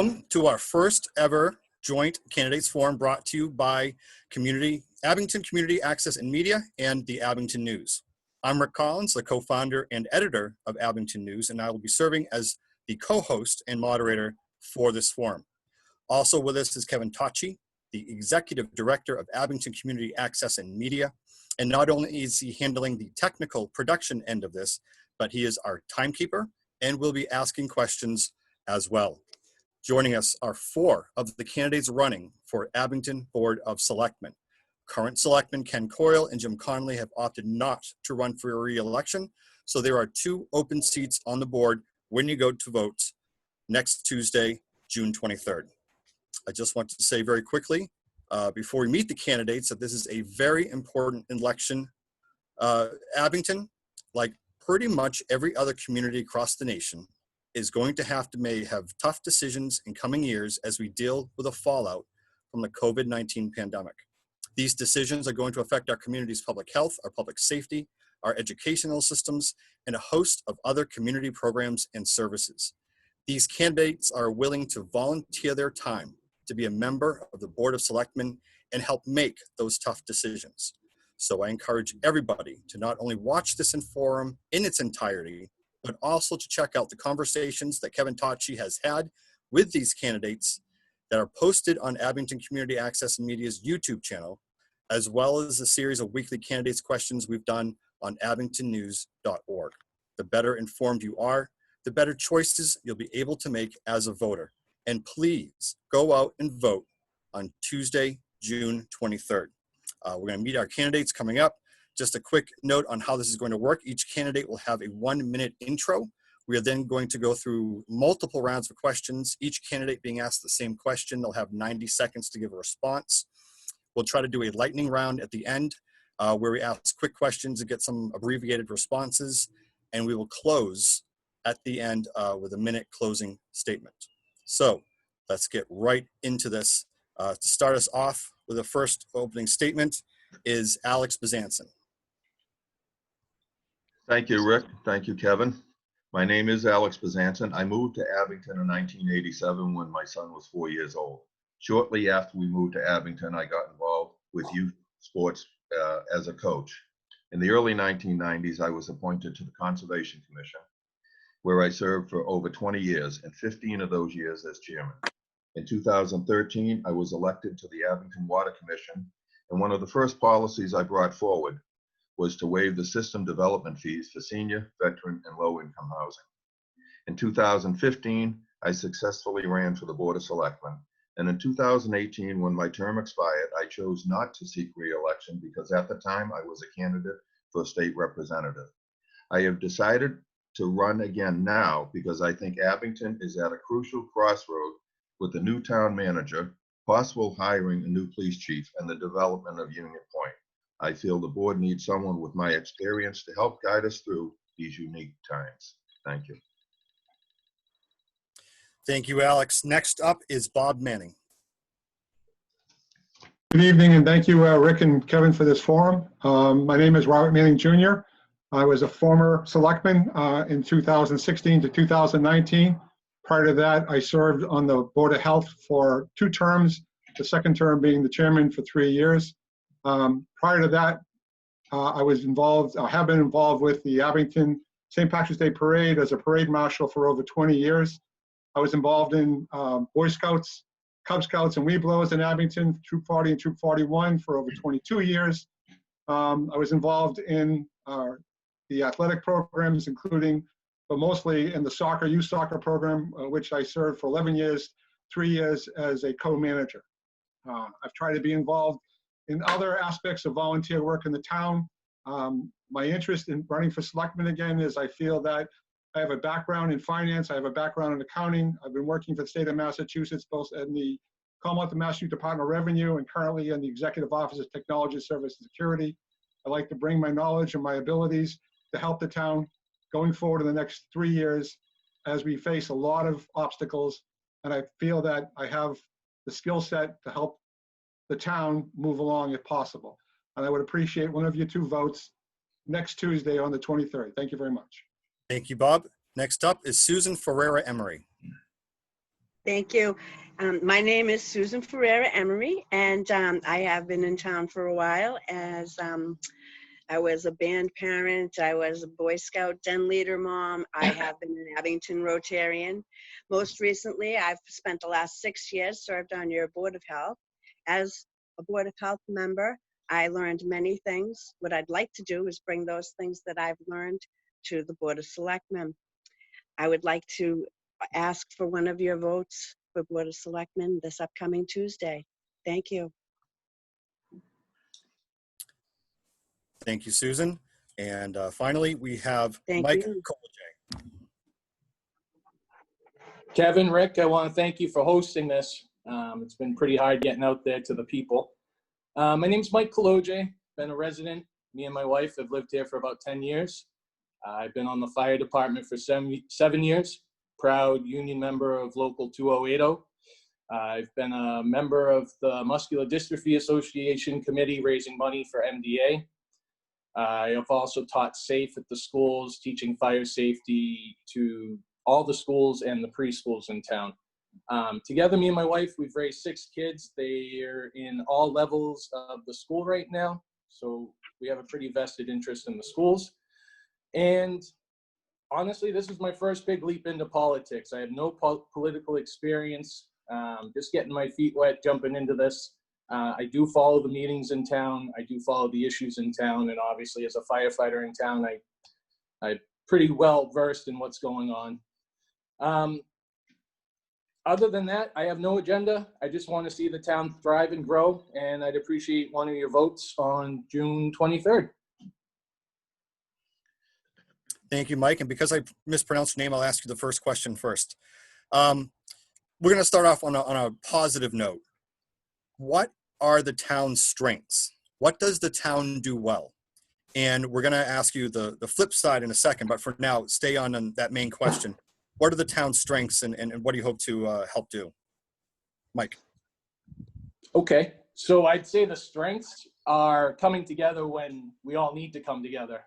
Welcome to our first ever joint candidates forum brought to you by Abington Community Access and Media and the Abington News. I'm Rick Collins, the co-founder and editor of Abington News, and I will be serving as the co-host and moderator for this forum. Also with us is Kevin Tocci, the executive director of Abington Community Access and Media. And not only is he handling the technical production end of this, but he is our timekeeper and will be asking questions as well. Joining us are four of the candidates running for Abington Board of Selectmen. Current selectmen Ken Coyle and Jim Connolly have opted not to run for re-election, so there are two open seats on the board when you go to vote next Tuesday, June 23rd. I just want to say very quickly, before we meet the candidates, that this is a very important election. Abington, like pretty much every other community across the nation, is going to have tough decisions in coming years as we deal with the fallout from the COVID-19 pandemic. These decisions are going to affect our community's public health, our public safety, our educational systems, and a host of other community programs and services. These candidates are willing to volunteer their time to be a member of the Board of Selectmen and help make those tough decisions. So I encourage everybody to not only watch this forum in its entirety, but also to check out the conversations that Kevin Tocci has had with these candidates that are posted on Abington Community Access and Media's YouTube channel, as well as a series of weekly candidates questions we've done on abingtonnews.org. The better informed you are, the better choices you'll be able to make as a voter. And please go out and vote on Tuesday, June 23rd. We're going to meet our candidates coming up. Just a quick note on how this is going to work. Each candidate will have a 1-minute intro. We are then going to go through multiple rounds of questions, each candidate being asked the same question. They'll have 90 seconds to give a response. We'll try to do a lightning round at the end where we ask quick questions and get some abbreviated responses. And we will close at the end with a minute closing statement. So let's get right into this. To start us off with the first opening statement is Alex Bezanson. Thank you, Rick. Thank you, Kevin. My name is Alex Bezanson. I moved to Abington in 1987 when my son was 4 years old. Shortly after we moved to Abington, I got involved with youth sports as a coach. In the early 1990s, I was appointed to the Conservation Commission, where I served for over 20 years, and 15 of those years as chairman. In 2013, I was elected to the Abington Water Commission, and one of the first policies I brought forward was to waive the system development fees for senior, veteran, and low-income housing. In 2015, I successfully ran for the Board of Selectmen, and in 2018, when my term expired, I chose not to seek re-election because at the time I was a candidate for a state representative. I have decided to run again now because I think Abington is at a crucial crossroad with the new town manager, possible hiring a new police chief, and the development of Union Point. I feel the board needs someone with my experience to help guide us through these unique times. Thank you. Thank you, Alex. Next up is Bob Manning. Good evening, and thank you, Rick and Kevin, for this forum. My name is Robert Manning Jr. I was a former selectman in 2016 to 2019. Prior to that, I served on the Board of Health for 2 terms, the second term being the chairman for 3 years. Prior to that, I have been involved with the Abington St. Patrick's Day Parade as a parade marshal for over 20 years. I was involved in Boy Scouts, Cub Scouts, and Webelos in Abington, Troop 40 and Troop 41 for over 22 years. I was involved in the athletic programs, including, but mostly in the youth soccer program, which I served for 11 years, 3 years as a co-manager. I've tried to be involved in other aspects of volunteer work in the town. My interest in running for selectman again is I feel that I have a background in finance, I have a background in accounting. I've been working for the state of Massachusetts, both in the Commonwealth of Massachusetts Department of Revenue and currently in the Executive Office of Technology, Service, and Security. I like to bring my knowledge and my abilities to help the town going forward in the next 3 years as we face a lot of obstacles. And I feel that I have the skill set to help the town move along if possible. And I would appreciate one of your 2 votes next Tuesday on the 23rd. Thank you very much. Thank you, Bob. Next up is Susan Ferreira-Emery. Thank you. My name is Susan Ferreira-Emery, and I have been in town for a while as I was a band parent. I was a Boy Scout den leader mom. I have been an Abington Rotarian. Most recently, I've spent the last 6 years served on your Board of Health. As a Board of Health member, I learned many things. What I'd like to do is bring those things that I've learned to the Board of Selectmen. I would like to ask for one of your votes for Board of Selectmen this upcoming Tuesday. Thank you. Thank you, Susan. And finally, we have Thank Mike you. Kolodziej. Kevin, Rick, I want to thank you for hosting this. It's been pretty hard getting out there to the people. My name's Mike Kolodziej, been a resident. Me and my wife have lived here for about 10 years. I've been on the fire department for 7 years, proud union member of Local 2080. I've been a member of the Muscular Dystrophy Association committee raising money for MDA. I have also taught SAFE at the schools, teaching fire safety to all the schools and the preschools in town. Together, me and my wife, we've raised 6 kids. They're in all levels of the school right now, so we have a pretty vested interest in the schools. And honestly, this is my first big leap into politics. I have no political experience, just getting my feet wet, jumping into this. I do follow the meetings in town. I do follow the issues in town. And obviously, as a firefighter in town, I'm pretty well versed in what's going on. Other than that, I have no agenda. I just want to see the town thrive and grow. And I'd appreciate one of your votes on June 23rd. Thank you, Mike. And because I mispronounced your name, I'll ask you the first question first. We're going to start off on a positive note. What are the town's strengths? What does the town do well? And we're going to ask you the flip side in a second, but for now, stay on that main question. What are the town's strengths and what do you hope to help do? Mike. Okay, so I'd say the strengths are coming together when we all need to come together.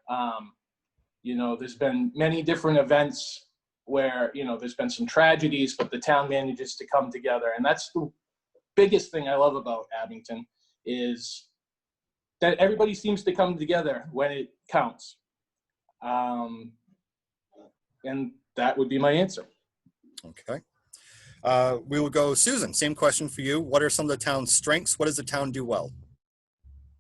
You know, there's been many different events where, you know, there's been some tragedies, but the town manages to come together. And that's the biggest thing I love about Abington is that everybody seems to come together when it counts. And that would be my answer. Okay. We will go, Susan, same question for you. What are some of the town's strengths? What does the town do well?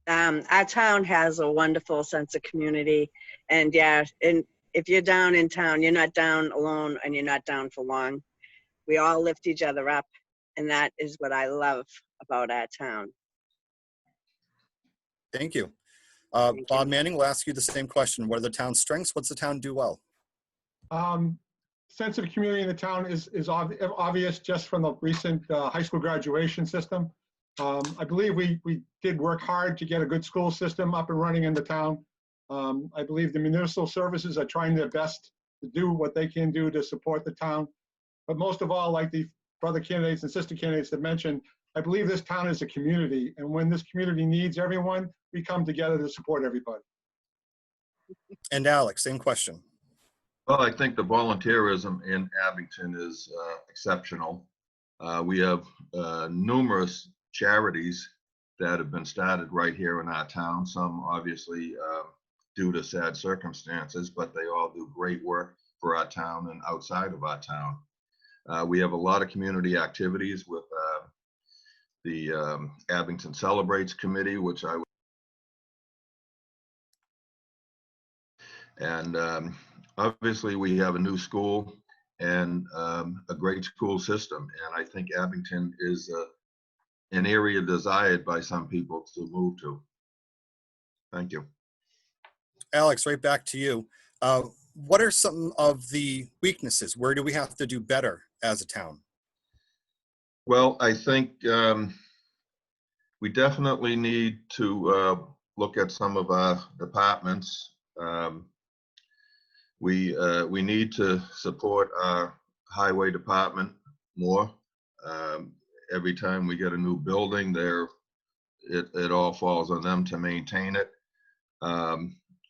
Our town has a wonderful sense of community, and yeah, and if you're down in town, you're not down alone and you're not down for long. We all lift each other up, and that is what I love about our town. Thank you. Thank Bob you. Manning will ask you the same question. What are the town's strengths? What's the town do well? Sense of community in the town is obvious just from the recent high school graduation system. I believe we did work hard to get a good school system up and running in the town. I believe the municipal services are trying their best to do what they can do to support the town. But most of all, like the brother candidates and sister candidates that mentioned, I believe this town is a community. And when this community needs everyone, we come together to support everybody. And Alex, same question. Well, I think the volunteerism in Abington is exceptional. We have numerous charities that have been started right here in our town. Some obviously due to sad circumstances, but they all do great work for our town and outside of our town. We have a lot of community activities with the Abington Celebrates Committee, which I and obviously we have a new school and a great school system. And I think Abington is an area desired by some people to move to. Thank you. Alex, right back to you. What are some of the weaknesses? Where do we have to do better as a town? Well, I think we definitely need to look at some of our departments. We need to support our highway department more. Every time we get a new building, it all falls on them to maintain it.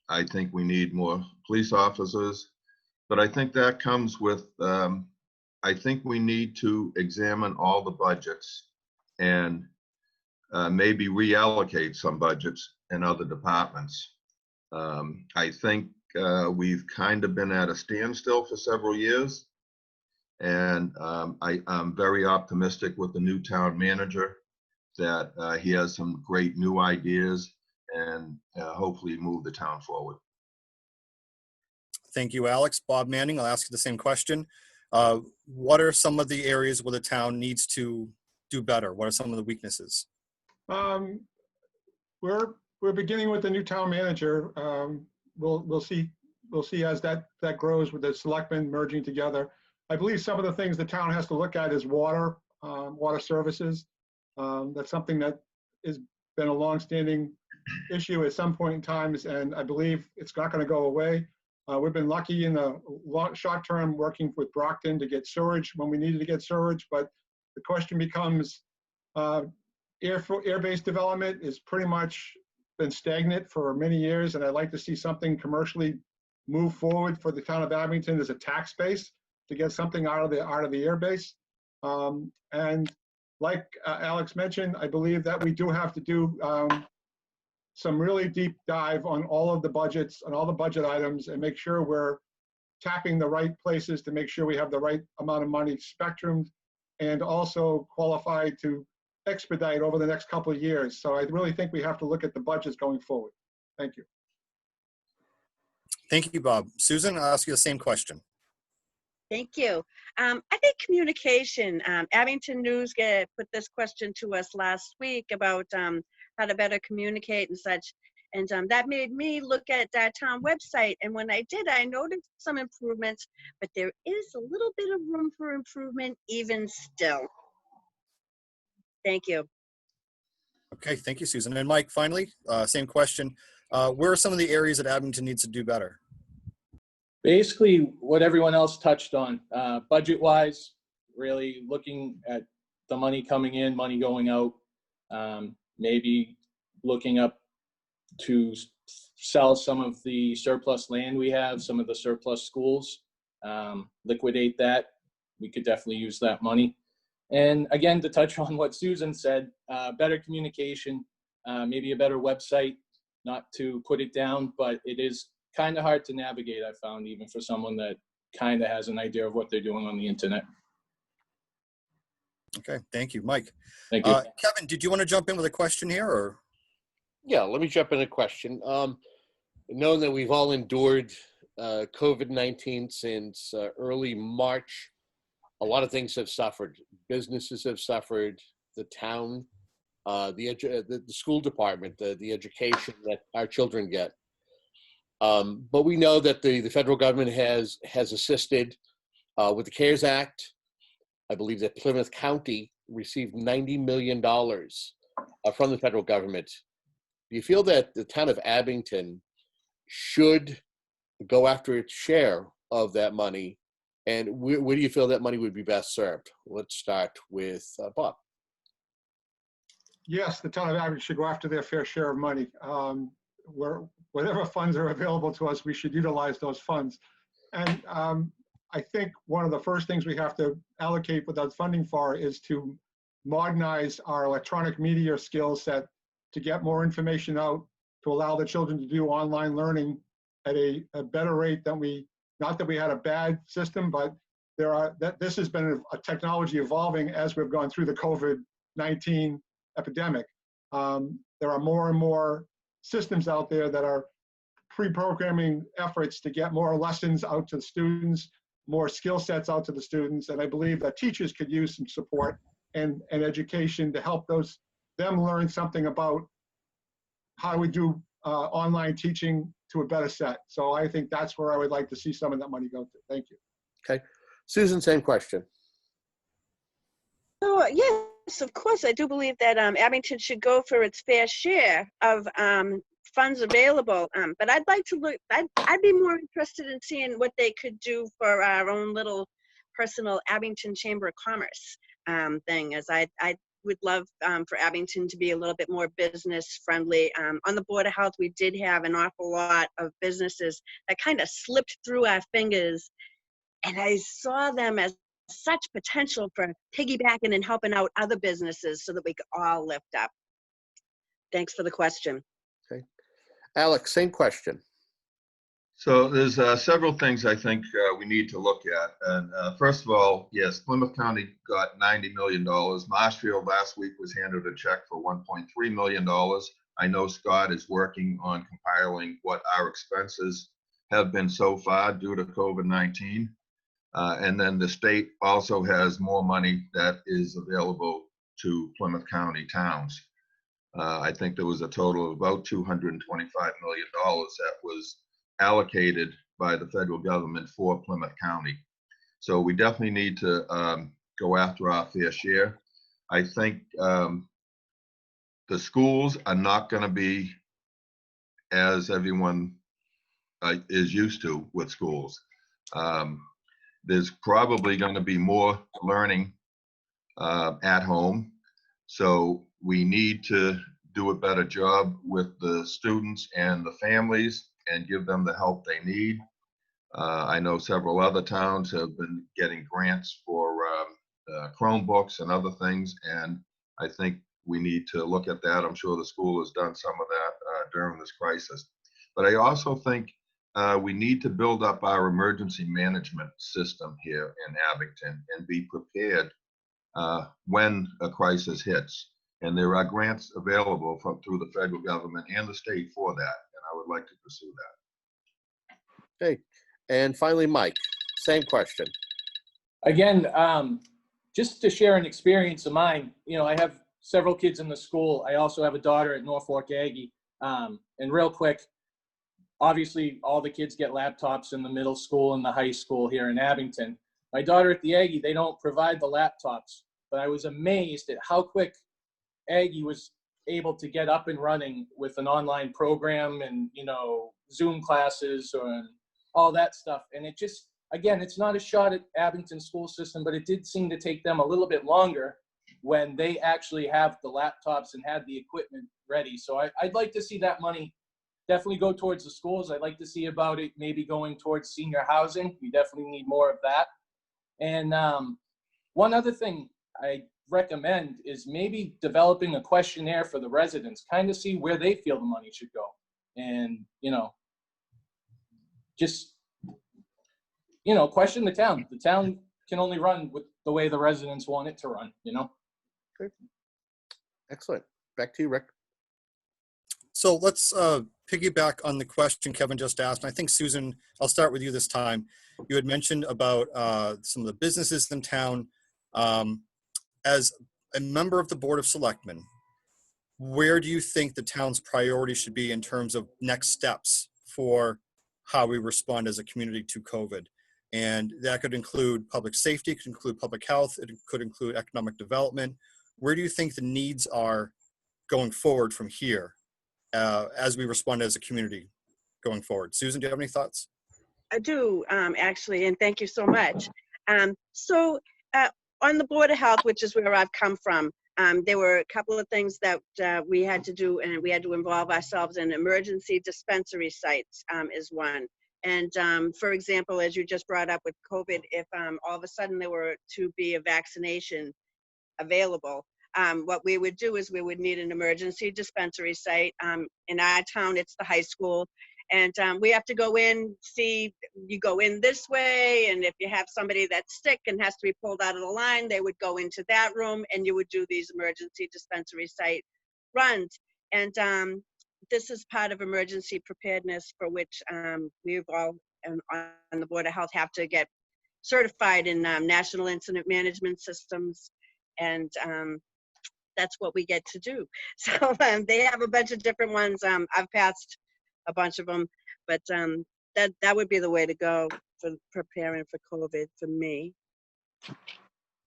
I think we need more police officers, but I think that comes with, I I think we need to examine all the budgets and maybe reallocate some budgets in other departments. I think we've kind of been at a standstill for several years. And I'm very optimistic with the new town manager that he has some great new ideas and hopefully move the town forward. Thank you, Alex. Bob Manning, I'll ask you the same question. What are some of the areas where the town needs to do better? What are some of the weaknesses? We're beginning with the new town manager. We'll see as that grows with the selectmen merging together. I believe some of the things the town has to look at is water services. That's something that has been a longstanding issue at some point in times, and I believe it's not going to go away. We've been lucky in the short term working with Brockton to get sewage when we needed to get sewage, but the question becomes air-based development is pretty much been stagnant for many years, and I'd like to see something commercially move forward for the town of Abington as a tax base to get something out of the air base. And like Alex mentioned, I believe that we do have to do some really deep dive on all of the budgets and all the budget items and make sure we're tapping the right places to make sure we have the right amount of money spectrumed and also qualified to expedite over the next couple of years. So I really think we have to look at the budgets going forward. Thank you. Thank you, Bob. Susan, I'll ask you the same question. Thank you. I think communication, Abington News put this question to us last week about how to better communicate and such. And that made me look at that town website. And when I did, I noticed some improvements, but there is a little bit of room for improvement even still. Thank you. Okay, thank you, Susan. And Mike, finally, same question. Where are some of the areas that Abington needs to do better? Basically, what everyone else touched on, budget-wise, really looking at the money coming in, money going out, maybe looking up to sell some of the surplus land we have, some of the surplus schools, liquidate that. We could definitely use that money. And again, to touch on what Susan said, better communication, maybe a better website, not to put it down, but it is kind of hard to navigate, I found, even for someone that kind of has an idea of what they're doing on the internet. Okay, thank you, Mike. Thank you. Kevin, did you want to jump in with a question here, or? Yeah, let me jump in a question. Knowing that we've all endured COVID-19 since early March, a lot of things have suffered. Businesses have suffered, the town, the school department, the education that our children get. But we know that the federal government has assisted with the CARES Act. I believe that Plymouth County received $90 million from the federal government. Do you feel that the town of Abington should go after its share of that money? And where do you feel that money would be best served? Let's start with Bob. Yes, the town of Abington should go after their fair share of money. Whatever funds are available to us, we should utilize those funds. And I think one of the first things we have to allocate without funding for is to modernize our electronic media skill set to get more information out, to allow the children to do online learning at a better rate than not that we had a bad system, but this has been a technology evolving as we've gone through the COVID-19 epidemic. There are more and more systems out there that are pre-programming efforts to get more lessons out to the students, more skill sets out to the students, and I believe that teachers could use some support and education to help them learn something about how we do online teaching to a better set. So I think that's where I would like to see some of that money go to. Thank you. Okay. Susan, same question. So yes, of course, I do believe that Abington should go for its fair share of funds available. But I'd like to look, I'd be more interested in seeing what they could do for our own little personal Abington Chamber of Commerce thing, as I would love for Abington to be a little bit more business friendly. On the Board of Health, we did have an awful lot of businesses that kind of slipped through our fingers, and I saw them as such potential for piggybacking and helping out other businesses so that we could all lift up. Thanks for the question. Okay. Alex, same question. So there's several things I think we need to look at. And first of all, yes, Plymouth County got $90 million. Marshfield last week was handed a check for $1.3 million. I know Scott is working on compiling what our expenses have been so far due to COVID-19. And then the state also has more money that is available to Plymouth County towns. I think there was a total of about $225 million that was allocated by the federal government for Plymouth County. So we definitely need to go after our fair share. I think the schools are not going to be as everyone is used to with schools. There's probably going to be more learning at home. So we need to do a better job with the students and the families and give them the help they need. I know several other towns have been getting grants for Chromebooks and other things, and I think we need to look at that. I'm sure the school has done some of that during this crisis. But I also think we need to build up our emergency management system here in Abington and be prepared when a crisis hits. And there are grants available through the federal government and the state for that. And I would like to pursue that. Okay. And finally, Mike, same question. Again, just to share an experience of mine, you know, I have several kids in the school. I also have a daughter at Norfolk Aggie. And real quick, obviously all the kids get laptops in the middle school and the high school here in Abington. My daughter at the Aggie, they don't provide the laptops, but I was amazed at how quick Aggie was able to get up and running with an online program and, you know, Zoom classes and all that stuff. And it just, again, it's not a shot at Abington school system, but it did seem to take them a little bit longer when they actually have the laptops and had the equipment ready. So I'd like to see that money definitely go towards the schools. I'd like to see about it maybe going towards senior housing. We definitely need more of that. And one other thing I recommend is maybe developing a questionnaire for the residents, kind of see where they feel the money should go. And, you know, just, you know, question the town. The town can only run with the way the residents want it to run, you know? Great. Excellent. Back to you, Rick. So let's piggyback on the question Kevin just asked. And I think, Susan, I'll start with you this time. You had mentioned about some of the businesses in town. As a member of the Board of Selectmen, where do you think the town's priority should be in terms of next steps for how we respond as a community to COVID? And that could include public safety, it could include public health, it could include economic development. Where do you think the needs are going forward from here as we respond as a community going forward? Susan, do you have any thoughts? I do, actually, and thank you so much. On the Board of Health, which is where I've come from, there were a couple of things that we had to do, and we had to involve ourselves in. Emergency dispensary sites is one. And for example, as you just brought up with COVID, if all of a sudden there were to be a vaccination available, what we would do is we would need an emergency dispensary site. In our town, it's the high school. And we have to go in, see, you go in this way, and if you have somebody that's sick and has to be pulled out of the line, they would go into that room, and you would do these emergency dispensary site runs. And this is part of emergency preparedness, for which we've all on the Board of Health have to get certified in national incident management systems, and that's what we get to do. So they have a bunch of different ones. I've passed a bunch of them, but that would be the way to go for preparing for COVID for me.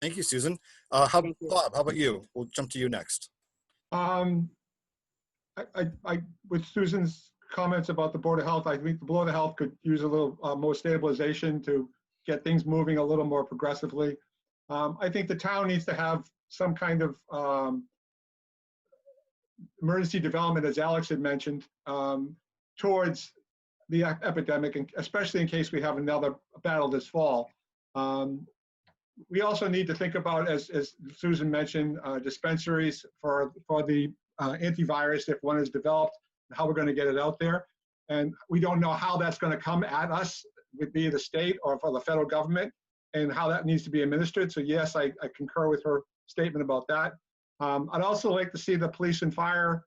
Thank you, Susan. Thank you. Bob, how about you? We'll jump to you next. With Susan's comments about the Board of Health, I think the Board of Health could use a little more stabilization to get things moving a little more progressively. I think the town needs to have some kind of emergency development, as Alex had mentioned, towards the epidemic, and especially in case we have another battle this fall. we also need to think about, as Susan mentioned, dispensaries for the antivirus if one is developed, and how we're going to get it out there. And we don't know how that's going to come at us, would be the state or for the federal government, and how that needs to be administered. So yes, I concur with her statement about that. I'd also like to see the police and fire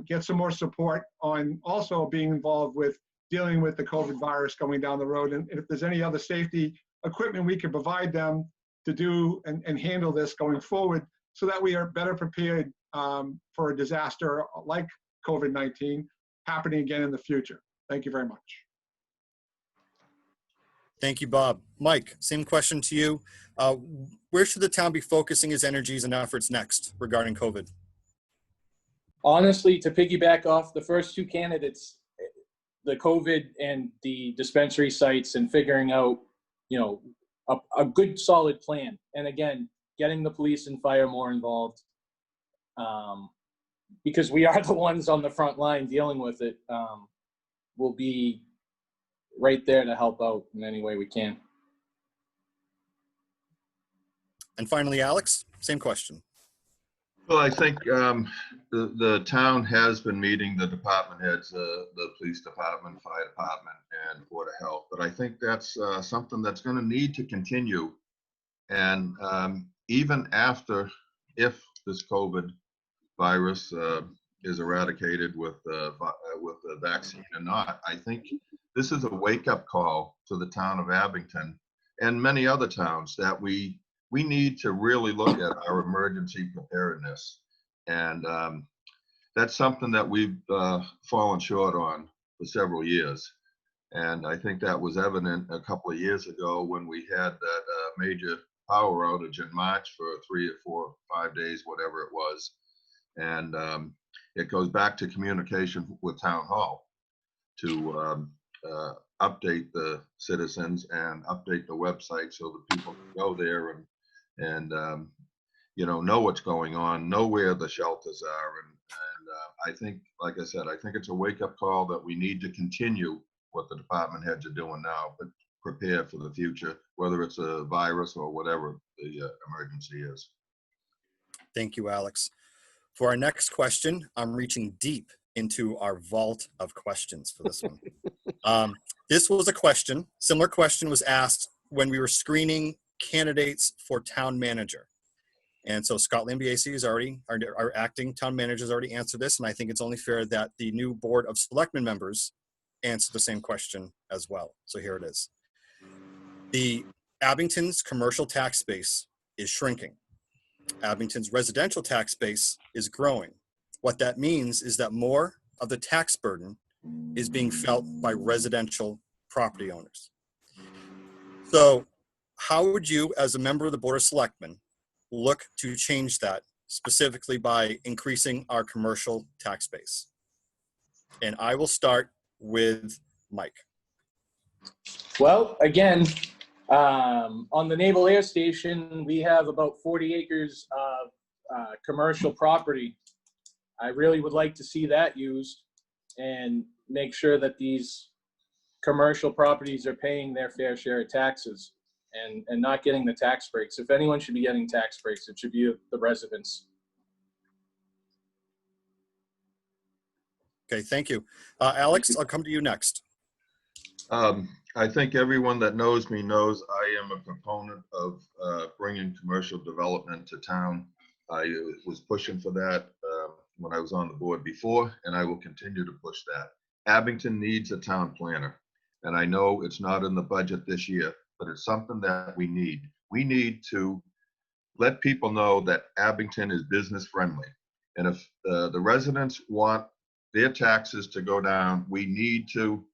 get some more support on also being involved with dealing with the COVID virus going down the road. And if there's any other safety equipment we can provide them to do and handle this going forward, so that we are better prepared for a disaster like COVID-19 happening again in the future. Thank you very much. Thank you, Bob. Mike, same question to you. Where should the town be focusing its energies and efforts next regarding COVID? Honestly, to piggyback off the first two candidates, the COVID and the dispensary sites, and figuring out, a good solid plan. And again, getting the police and fire more involved, because we are the ones on the front line dealing with it. We'll be right there to help out in any way we can. And finally, Alex, same question. Well, I think the town has been meeting the department heads, the police department, fire department, and Board of Health. But I think that's something that's going to need to continue. And even after, if this COVID virus is eradicated with the vaccine or not, I think this is a wake-up call to the town of Abington and many other towns that we need to really look at our emergency preparedness. And that's something that we've fallen short on for several years. And I think that was evident a couple of years ago when we had that major power outage in March for 3 or 4 or 5 days, whatever it was. And it goes back to communication with Town Hall to update the citizens and update the website so that people can go there and know what's going on, know where the shelters are. And I think, like I said, I think it's a wake-up call that we need to continue what the department heads are doing now, but prepare for the future, whether it's a virus or whatever the emergency is. Thank you, Alex. For our next question, I'm reaching deep into our vault of questions for this one. This was a question, similar question was asked when we were screening candidates for town manager. And so Scott Lambiase is already, our acting town manager has already answered this, and I think it's only fair that the new Board of Selectmen members answer the same question as well. So here it is. The Abington's commercial tax base is shrinking. Abington's residential tax base is growing. What that means is that more of the tax burden is being felt by residential property owners. So how would you, as a member of the Board of Selectmen, look to change that, specifically by increasing our commercial tax base? And I will start with Mike. Well, again, on the Naval Air Station, we have about 40 acres of commercial property. I really would like to see that used and make sure that these commercial properties are paying their fair share of taxes and not getting the tax breaks. If anyone should be getting tax breaks, it should be the residents. Okay, thank you. Alex, I'll come to you next. I think everyone that knows me knows I am a proponent of bringing commercial development to town. I was pushing for that when I was on the board before, and I will continue to push that. Abington needs a town planner, and I know it's not in the budget this year, but it's something that we need. We need to let people know that Abington is business friendly. And if the residents want their taxes to go down, we need to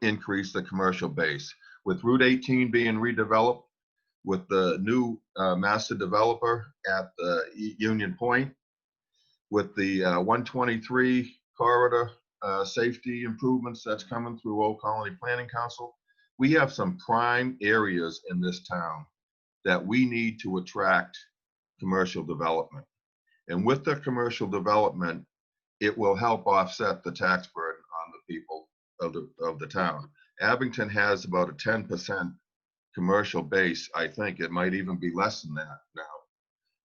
increase the commercial base. With Route 18 being redeveloped, with the new master developer at the Union Point, with the 123 corridor safety improvements that's coming through Old Colony Planning Council, we have some prime areas in this town that we need to attract commercial development. And with the commercial development, it will help offset the tax burden on the people of the town. Abington has about a 10% commercial base. I think it might even be less than that now.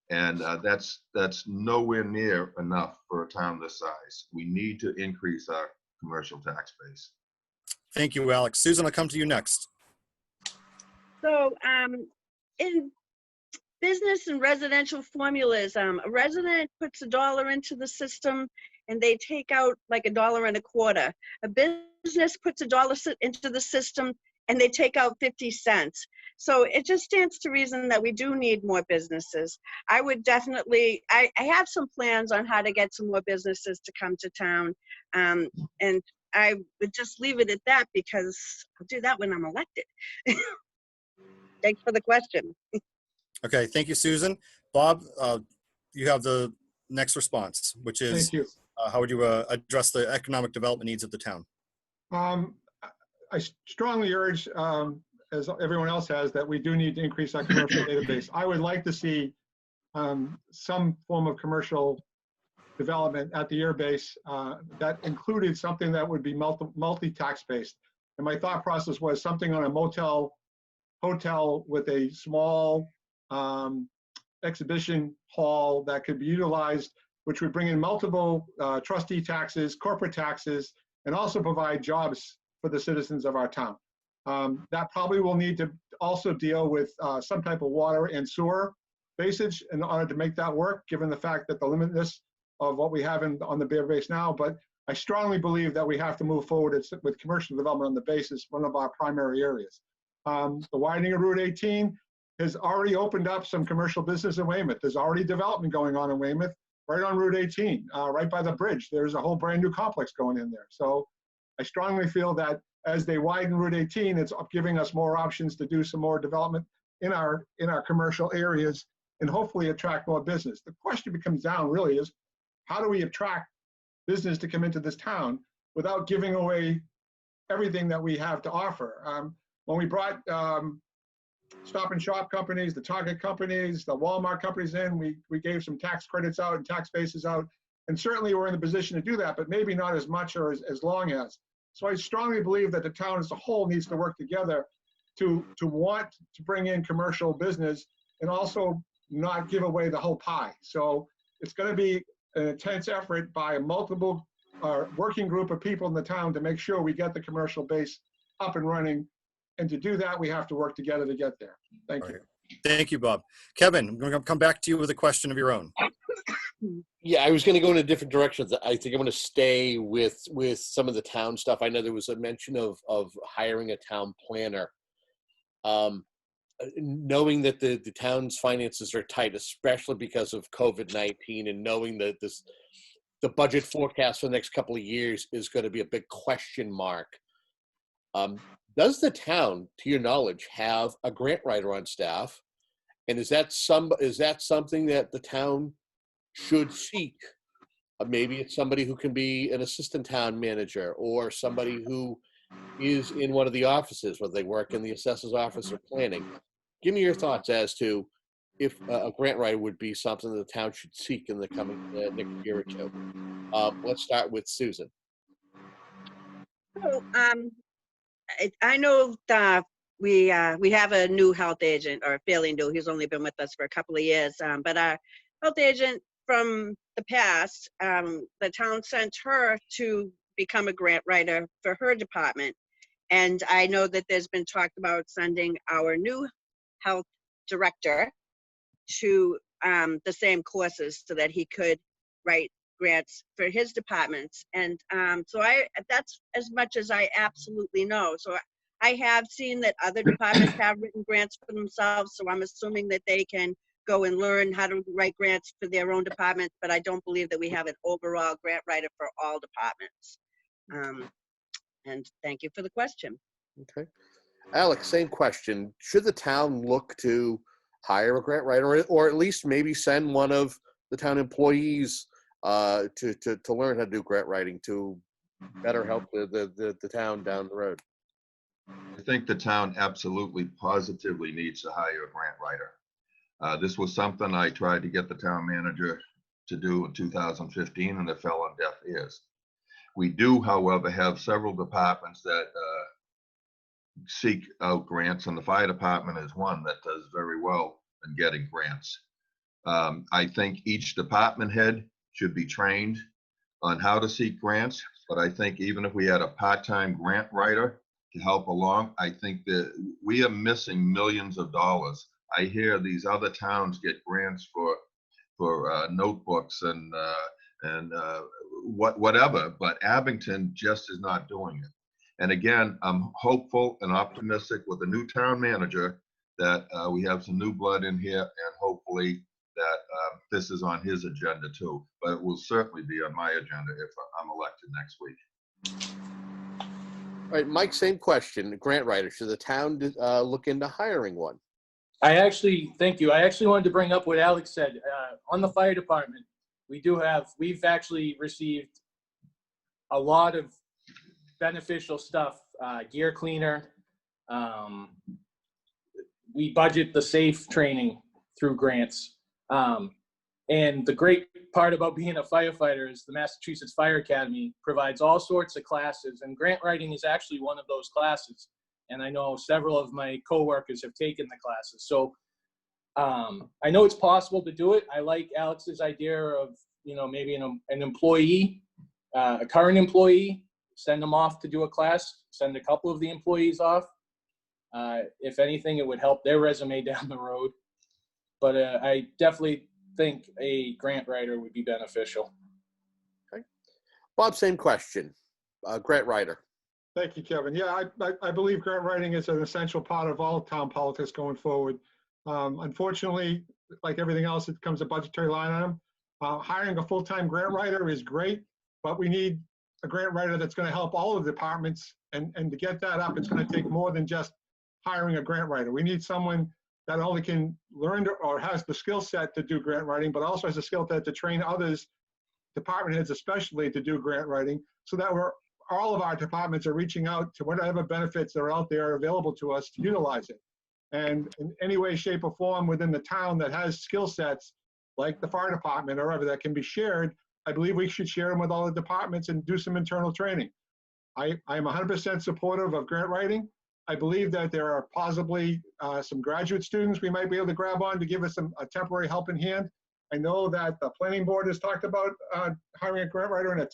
And that's nowhere near enough for a town this size. We need to increase our commercial tax base. Thank you, Alex. Susan, I'll come to you next. So in business and residential formulas, a resident puts $1 into the system and they take out like $1.25. A business puts $1 into the system and they take out 50 cents. So it just stands to reason that we do need more businesses. I would definitely, I have some plans on how to get some more businesses to come to town. And I would just leave it at that because I'll do that when I'm elected. Thanks for the question. Okay, thank you, Susan. Bob, you have the next response, which is Thank you. how would you address the economic development needs of the town? I strongly urge, as everyone else has, that we do need to increase our commercial database. I would like to see some form of commercial development at the airbase that included something that would be multi-tax based. And my thought process was something on a hotel with a small exhibition hall that could be utilized, which would bring in multiple trustee taxes, corporate taxes, and also provide jobs for the citizens of our town. That probably will need to also deal with some type of water and sewer basage in order to make that work, given the fact that the limitness of what we have on the bare base now. But I strongly believe that we have to move forward with commercial development on the basis, one of our primary areas. The widening of Route 18 has already opened up some commercial business in Weymouth. There's already development going on in Weymouth, right on Route 18, right by the bridge. There's a whole brand new complex going in there. So I strongly feel that as they widen Route 18, it's giving us more options to do some more development in our commercial areas and hopefully attract more business. The question becomes down really is, how do we attract business to come into this town without giving away everything that we have to offer? When we brought Stop and Shop companies, the Target companies, the Walmart companies in, we gave some tax credits out and tax bases out. And certainly we're in the position to do that, but maybe not as much or as long as. So I strongly believe that the town as a whole needs to work together to want to bring in commercial business and also not give away the whole pie. So it's going to be an intense effort by a multiple working group of people in the town to make sure we get the commercial base up and running. And to do that, we have to work together to get there. Thank you. Thank you, Bob. Kevin, I'm going to come back to you with a question of your own. Yeah, I was going to go in a different direction. I think I'm going to stay with some of the town stuff. I know there was a mention of hiring a town planner. Knowing that the town's finances are tight, especially because of COVID-19, and knowing that the budget forecast for the next couple of years is going to be a big question mark. Does the town, to your knowledge, have a grant writer on staff? And is that something that the town should seek? Maybe it's somebody who can be an assistant town manager or somebody who is in one of the offices, whether they work in the assessor's office or planning. Give me your thoughts as to if a grant writer would be something the town should seek in the coming next year or two. Let's start with Susan. So, I know that we have a new health agent, or fairly new. He's only been with us for a couple of years. But our health agent from the past, the town sent her to become a grant writer for her department. And I know that there's been talk about sending our new health director to the same courses so that he could write grants for his departments. And so that's as much as I absolutely know. So I have seen that other departments have written grants for themselves. So I'm assuming that they can go and learn how to write grants for their own departments, but I don't believe that we have an overall grant writer for all departments. And thank you for the question. Okay. Alex, same question. Should the town look to hire a grant writer, or at least maybe send one of the town employees to learn how to do grant writing to better help the town down the road? I think the town absolutely positively needs to hire a grant writer. This was something I tried to get the town manager to do in 2015, and it fell on deaf ears. We do, however, have several departments that seek out grants, and the fire department is one that does very well in getting grants. I think each department head should be trained on how to seek grants, but I think even if we had a part-time grant writer to help along, I think that we are missing millions of dollars. I hear these other towns get grants for notebooks and whatever, but Abington just is not doing it. And again, I'm hopeful and optimistic with the new town manager that we have some new blood in here, and hopefully that this is on his agenda too. But it will certainly be on my agenda if I'm elected next week. All right, Mike, same question. Grant writer, should the town look into hiring one? Thank you. I actually wanted to bring up what Alex said. On the fire department, we've actually received a lot of beneficial stuff, gear cleaner. We budget the safe training through grants. And the great part about being a firefighter is the Massachusetts Fire Academy provides all sorts of classes, and grant writing is actually one of those classes. And I know several of my coworkers have taken the classes. So I know it's possible to do it. I like Alex's idea of, maybe an employee, a current employee, send them off to do a class, send a couple of the employees off. If anything, it would help their resume down the road. But I definitely think a grant writer would be beneficial. Okay. Bob, same question. Grant writer. Thank you, Kevin. Yeah, I believe grant writing is an essential part of all town politics going forward. Unfortunately, like everything else, it becomes a budgetary line item. Hiring a full-time grant writer is great, but we need a grant writer that's going to help all of the departments. And to get that up, it's going to take more than just hiring a grant writer. We need someone that only can learn or has the skill set to do grant writing, but also has the skill set to train others, department heads especially, to do grant writing, so that all of our departments are reaching out to whatever benefits that are out there available to us to utilize it. And in any way, shape, or form within the town that has skill sets like the fire department or whatever that can be shared, I believe we should share them with all the departments and do some internal training. I am 100% supportive of grant writing. I believe that there are possibly some graduate students we might be able to grab on to give us a temporary helping hand. I know that the planning board has talked about hiring a grant writer in a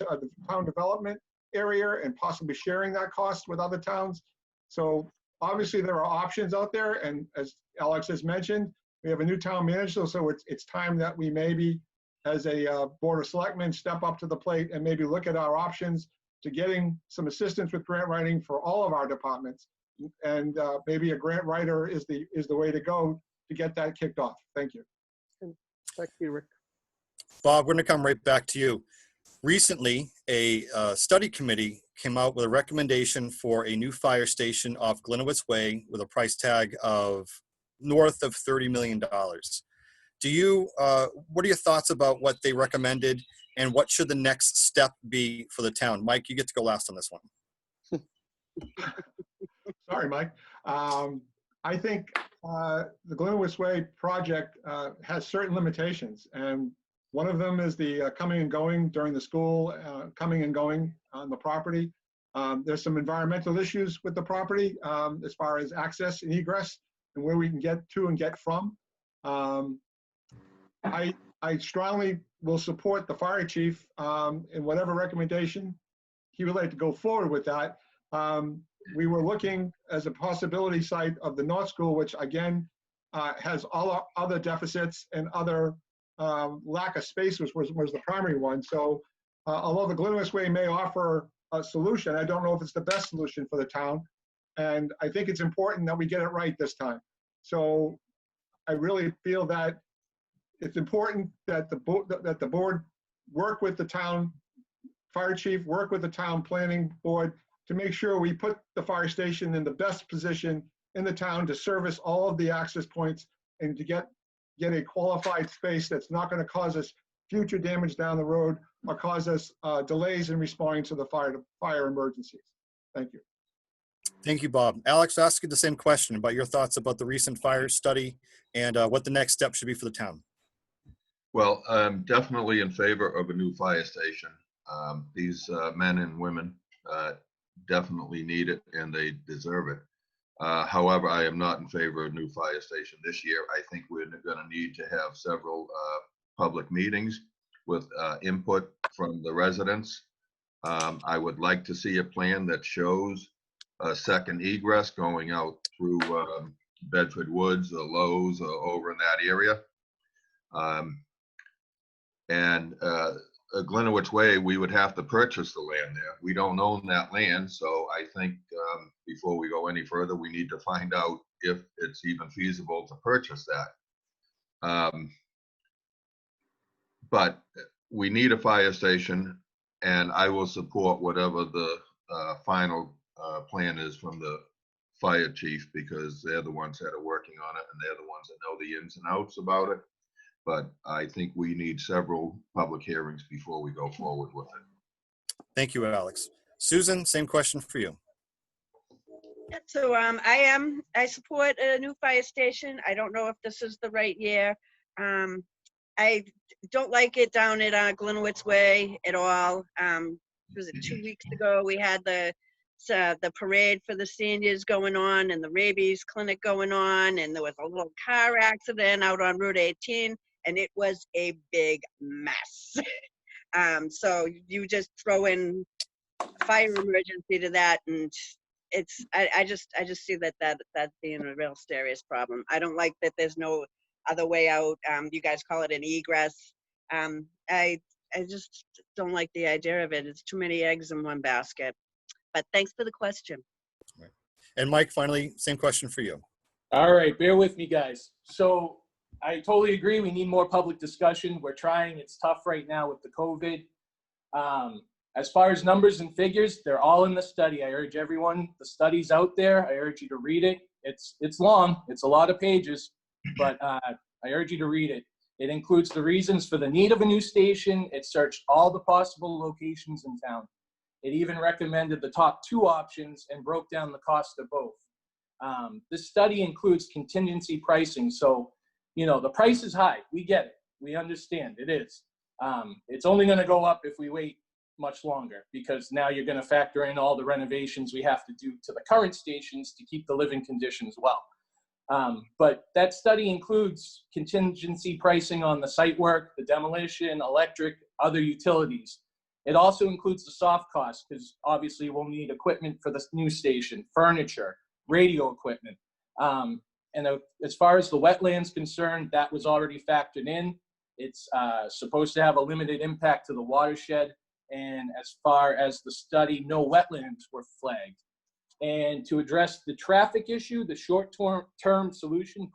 town development area and possibly sharing that cost with other towns. So obviously there are options out there, and as Alex has mentioned, we have a new town manager, so it's time that we maybe, as a board of selectmen, step up to the plate and maybe look at our options to getting some assistance with grant writing for all of our departments. And maybe a grant writer is the way to go to get that kicked off. Thank you. Back to you, Rick. Bob, we're going to come right back to you. Recently, a study committee came out with a recommendation for a new fire station off Glenowitz Way with a price tag of north of $30 million. What are your thoughts about what they recommended, and what should the next step be for the town? Mike, you get to go last on this one. Sorry, Mike. I think the Glenowitz Way project has certain limitations, and one of them is the coming and going during the school, coming and going on the property. There's some environmental issues with the property as far as access and egress and where we can get to and get from. I strongly will support the fire chief in whatever recommendation he would like to go forward with that. We were looking as a possibility site of the North School, which again has all other deficits and other lack of space was the primary one. So although the Glenowitz Way may offer a solution, I don't know if it's the best solution for the town. And I think it's important that we get it right this time. So I really feel that it's important that the board work with the town fire chief, work with the town planning board to make sure we put the fire station in the best position in the town to service all of the access points and to get a qualified space that's not going to cause us future damage down the road or cause us delays in responding to the fire emergencies. Thank you. Thank you, Bob. Alex, I'll ask you the same question about your thoughts about the recent fire study and what the next step should be for the town. Well, I'm definitely in favor of a new fire station. These men and women definitely need it, and they deserve it. However, I am not in favor of a new fire station this year. I think we're going to need to have several public meetings with input from the residents. I would like to see a plan that shows a second egress going out through Bedford Woods or Lowe's or over in that area. Glenowitz Way, we would have to purchase the land there. We don't own that land, so I think before we go any further, we need to find out if it's even feasible to purchase that. But we need a fire station, and I will support whatever the final plan is from the fire chief, because they're the ones that are working on it and they're the ones that know the ins and outs about it. But I think we need several public hearings before we go forward with it. Thank you, Alex. Susan, same question for you. So I support a new fire station. I don't know if this is the right year. I don't like it down at Glenowitz Way at all. Was it 2 weeks ago? We had the parade for the seniors going on and the rabies clinic going on, and there was a little car accident out on Route 18, and it was a big mess. So you just throw in fire emergency to that, and I just see that being a real serious problem. I don't like that there's no other way out. You guys call it an egress. I just don't like the idea of it. It's too many eggs in one basket. But thanks for the question. Right. And Mike, finally, same question for you. All right, bear with me, guys. So I totally agree. We need more public discussion. We're trying. It's tough right now with the COVID. As far as numbers and figures, they're all in the study. I urge everyone, the study's out there. I urge you to read it. It's long. It's a lot of pages, but I urge you to read it. It includes the reasons for the need of a new station. It searched all the possible locations in town. It even recommended the top 2 options and broke down the cost of both. This study includes contingency pricing. So, you know, the price is high. We get it. We understand it is. It's only going to go up if we wait much longer, because now you're going to factor in all the renovations we have to do to the current stations to keep the living conditions well. But that study includes contingency pricing on the site work, the demolition, electric, other utilities. It also includes the soft costs, because obviously we'll need equipment for the new station, furniture, radio equipment. And as far as the wetlands concerned, that was already factored in. It's supposed to have a limited impact to the watershed. And as far as the study, no wetlands were flagged. And to address the traffic issue, the short-term solution,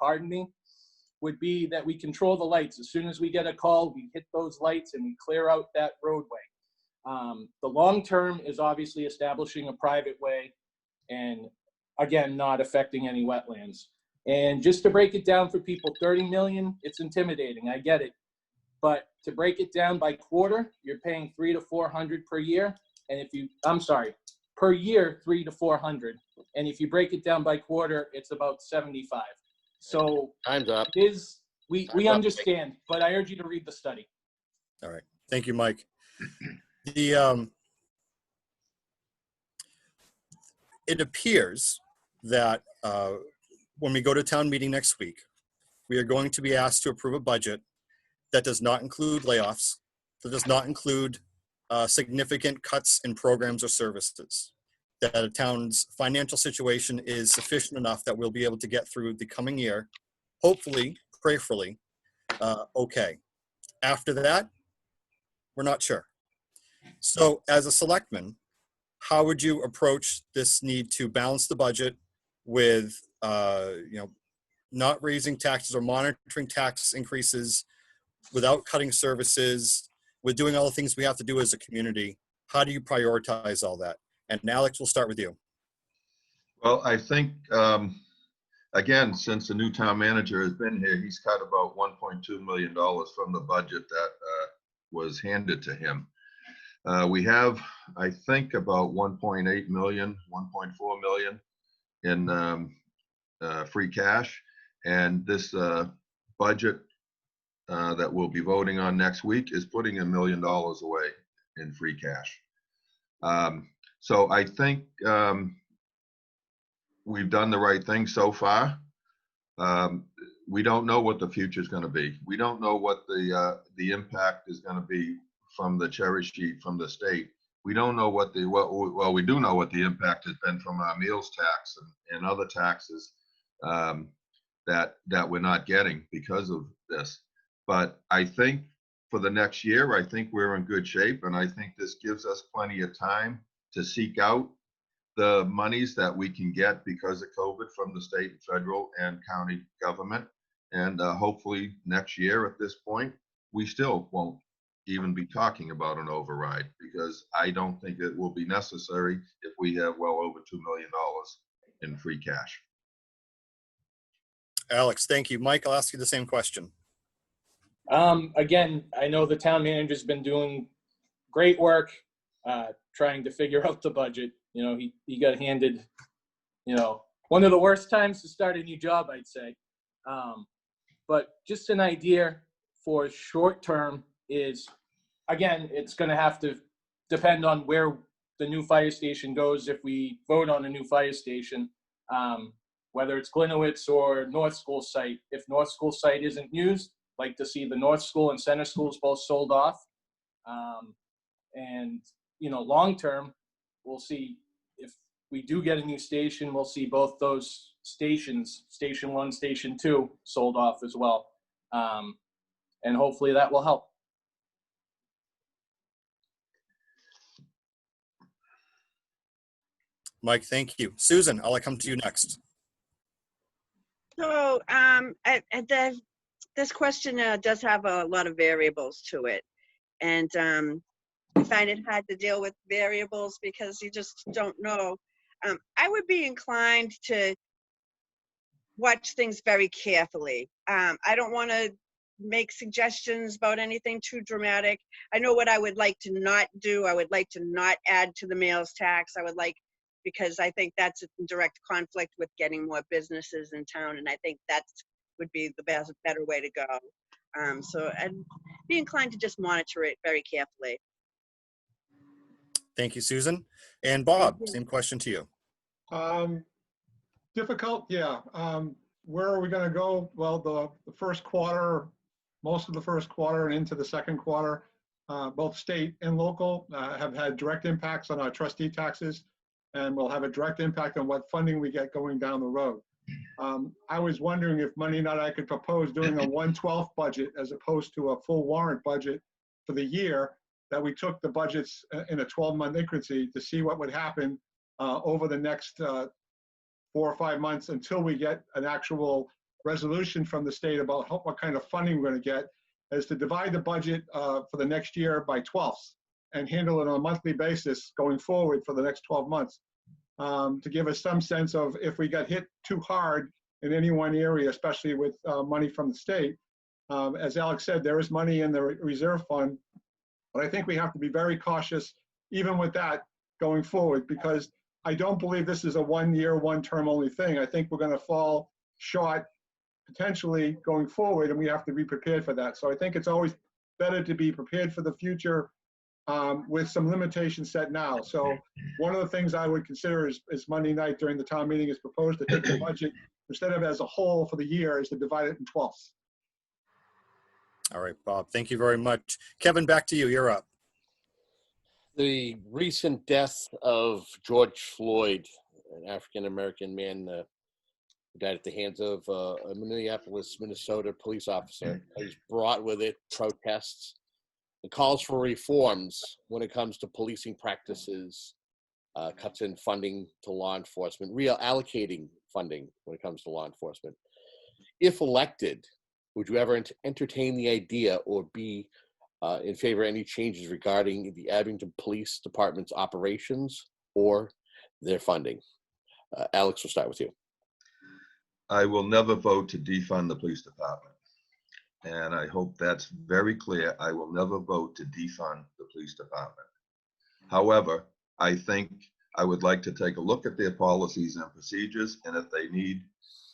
would be that we control the lights. As soon as we get a call, we hit those lights and we clear out that roadway. The long-term is obviously establishing a private way and, again, not affecting any wetlands. And just to break it down for people, 30 million, it's intimidating, I get it. But to break it down by quarter, you're paying 300 to 400 per year. And if you, per year, 300 to 400. And if you break it down by quarter, it's about 75. So Time's up. We understand, but I urge you to read the study. All right. Thank you, Mike. It appears that when we go to town meeting next week, we are going to be asked to approve a budget that does not include layoffs, that does not include significant cuts in programs or services, that a town's financial situation is sufficient enough that we'll be able to get through the coming year, hopefully, prayerfully, okay. After that, we're not sure. So as a selectman, how would you approach this need to balance the budget with, not raising taxes or monitoring tax increases without cutting services, with doing all the things we have to do as a community? How do you prioritize all that? And Alex, we'll start with you. Well, I think, again, since the new town manager has been here, he's cut about $1.2 million from the budget that was handed to him. We have, I think, about 1.8 million, 1.4 million in free cash. And this budget that we'll be voting on next week is putting $1 million away in free cash. So I think we've done the right thing so far. We don't know what the future is going to be. We don't know what the impact is going to be from the cherry sheet from the state. We don't know what well, we do know what the impact has been from our meals tax and other taxes that we're not getting because of this. But I think for the next year, I think we're in good shape, and I think this gives us plenty of time to seek out the monies that we can get because of COVID from the state, federal, and county government. And hopefully next year at this point, we still won't even be talking about an override, because I don't think it will be necessary if we have well over $2 million in free cash. Alex, thank you. Mike, I'll ask you the same question. Again, I know the town manager's been doing great work trying to figure out the budget. You know, he got handed, you know, one of the worst times to start a new job, I'd say. But just an idea for short term is, again, it's going to have to depend on where the new fire station goes. If we vote on a new fire station, whether it's Glenowitz or North School site, if North School site isn't used, like to see the North School and Center Schools both sold off. And, you know, long term, we'll see if we do get a new station, we'll see both those stations, Station 1, Station 2, sold off as well. And hopefully that will help. Mike, thank you. Susan, I'll come to you next. So this question does have a lot of variables to it. And I find it hard to deal with variables because you just don't know. I would be inclined to watch things very carefully. I don't want to make suggestions about anything too dramatic. I know what I would like to not do. I would like to not add to the meals tax. I would like, because I think that's in direct conflict with getting more businesses in town, and I think that would be the better way to go. So I'd be inclined to just monitor it very carefully. Thank you, Susan. And Bob, same question to you. Difficult, yeah. Where are we going to go? Well, the first quarter, most of the first quarter and into the second quarter, both state and local have had direct impacts on our trustee taxes, and will have a direct impact on what funding we get going down the road. I was wondering if Monday night I could propose doing a 1/12 budget as opposed to a full warrant budget for the year, that we took the budgets in a 12-month increment to see what would happen over the next 4 or 5 months until we get an actual resolution from the state about what kind of funding we're going to get, is to divide the budget for the next year by 12ths and handle it on a monthly basis going forward for the next 12 months to give us some sense of if we got hit too hard in any one area, especially with money from the state. As Alex said, there is money in the reserve fund, but I think we have to be very cautious even with that going forward, because I don't believe this is a 1 year, 1 term only thing. I think we're going to fall short potentially going forward, and we have to be prepared for that. So I think it's always better to be prepared for the future with some limitations set now. So one of the things I would consider is Monday night during the town meeting is proposed to take the budget, instead of as a whole for the year, is to divide it in 12ths. All right, Bob, thank you very much. Kevin, back to you. You're up. The recent death of George Floyd, an African-American man who died at the hands of a Minneapolis, Minnesota police officer, has brought with it protests and calls for reforms when it comes to policing practices, cuts in funding to law enforcement, reallocating funding when it comes to law enforcement. If elected, would you ever entertain the idea or be in favor of any changes regarding the Abington Police Department's operations or their funding? Alex, we'll start with you. I will never vote to defund the police department. And I hope that's very clear. I will never vote to defund the police department. However, I think I would like to take a look at their policies and procedures, and if they need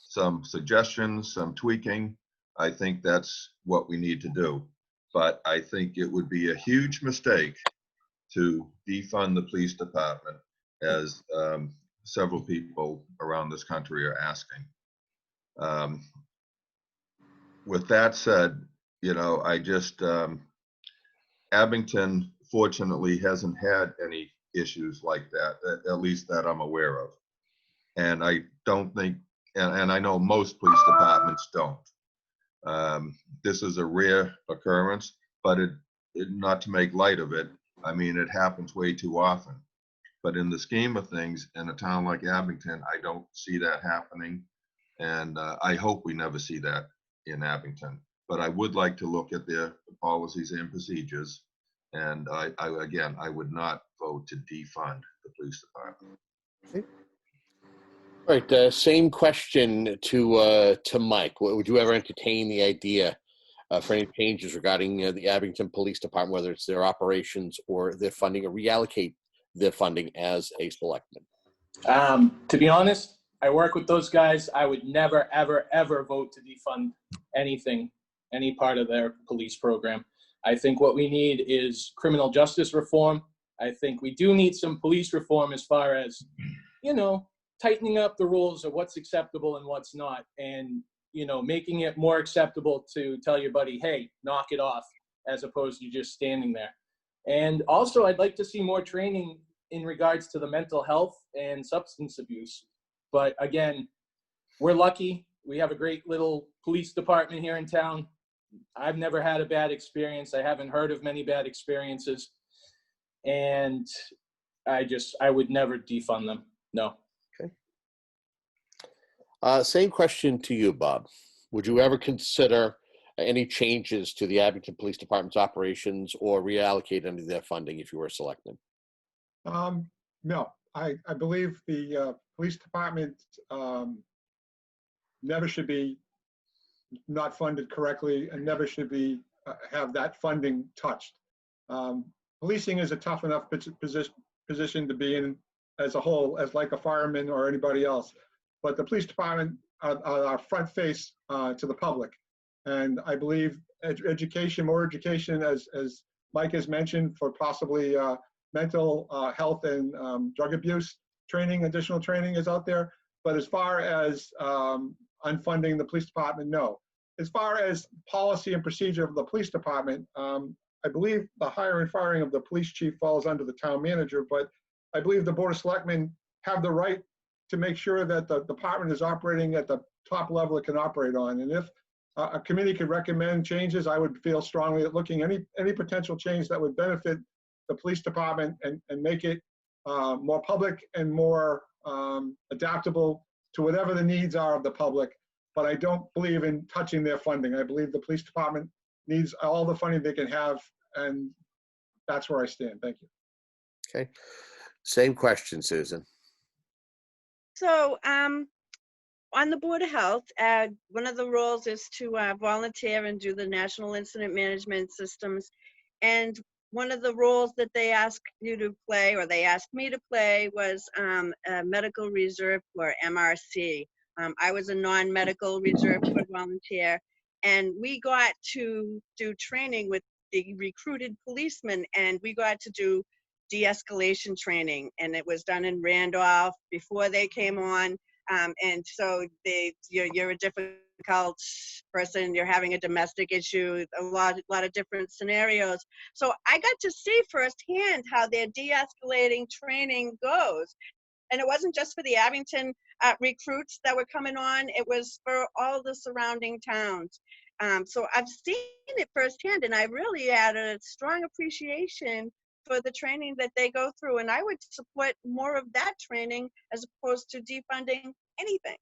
some suggestions, some tweaking, I think that's what we need to do. But I think it would be a huge mistake to defund the police department, as several people around this country are asking. With that said, I just, Abington fortunately hasn't had any issues like that, at least that I'm aware of. And I don't think, and I know most police departments don't. This is a rare occurrence, but not to make light of it, I mean, it happens way too often. But in the scheme of things, in a town like Abington, I don't see that happening. And I hope we never see that in Abington. But I would like to look at their policies and procedures. And again, I would not vote to defund the police department. All right, same question to Mike. Would you ever entertain the idea for any changes regarding the Abington Police Department, whether it's their operations or their funding, or reallocate their funding as a selectman? To be honest, I work with those guys. I would never, ever, ever vote to defund anything, any part of their police program. I think what we need is criminal justice reform. I think we do need some police reform as far as, tightening up the rules of what's acceptable and what's not, and, making it more acceptable to tell your buddy, hey, knock it off, as opposed to just standing there. And also, I'd like to see more training in regards to the mental health and substance abuse. But again, we're lucky. We have a great little police department here in town. I've never had a bad experience. I haven't heard of many bad experiences. And I would never defund them. No. Same question to you, Bob. Would you ever consider any changes to the Abington Police Department's operations or reallocate any of their funding if you were a selectman? No, I believe the police department never should be not funded correctly and never should be have that funding touched. Policing is a tough enough position to be in as a whole, as like a fireman or anybody else. But the police department are our front face to the public. And I believe education, more education, as Mike has mentioned, for possibly mental health and drug abuse training, additional training is out there. But as far as unfunding the police department, no. As far as policy and procedure of the police department, I believe the hiring and firing of the police chief falls under the town manager, but I believe the Board of Selectmen have the right to make sure that the department is operating at the top level it can operate on. And if a committee could recommend changes, I would feel strongly at looking any potential change that would benefit the police department and make it more public and more adaptable to whatever the needs are of the public. But I don't believe in touching their funding. I believe the police department needs all the funding they can have, and that's where I stand. Thank you. Okay. Same question, Susan. So on the Board of Health, one of the roles is to volunteer and do the National Incident Management Systems. And one of the roles that they asked you to play, or they asked me to play, was a medical reserve or MRC. I was a non-medical reserve corps volunteer, and we got to do training with the recruited policemen, and we got to do de-escalation training, and it was done in Randolph before they came on. And so you're a difficult person, you're having a domestic issue, a lot of different scenarios. So I got to see firsthand how their de-escalating training goes. And it wasn't just for the Abington recruits that were coming on, it was for all the surrounding towns. So I've seen it firsthand, and I really had a strong appreciation for the training that they go through, and I would support more of that training as opposed to defunding anything.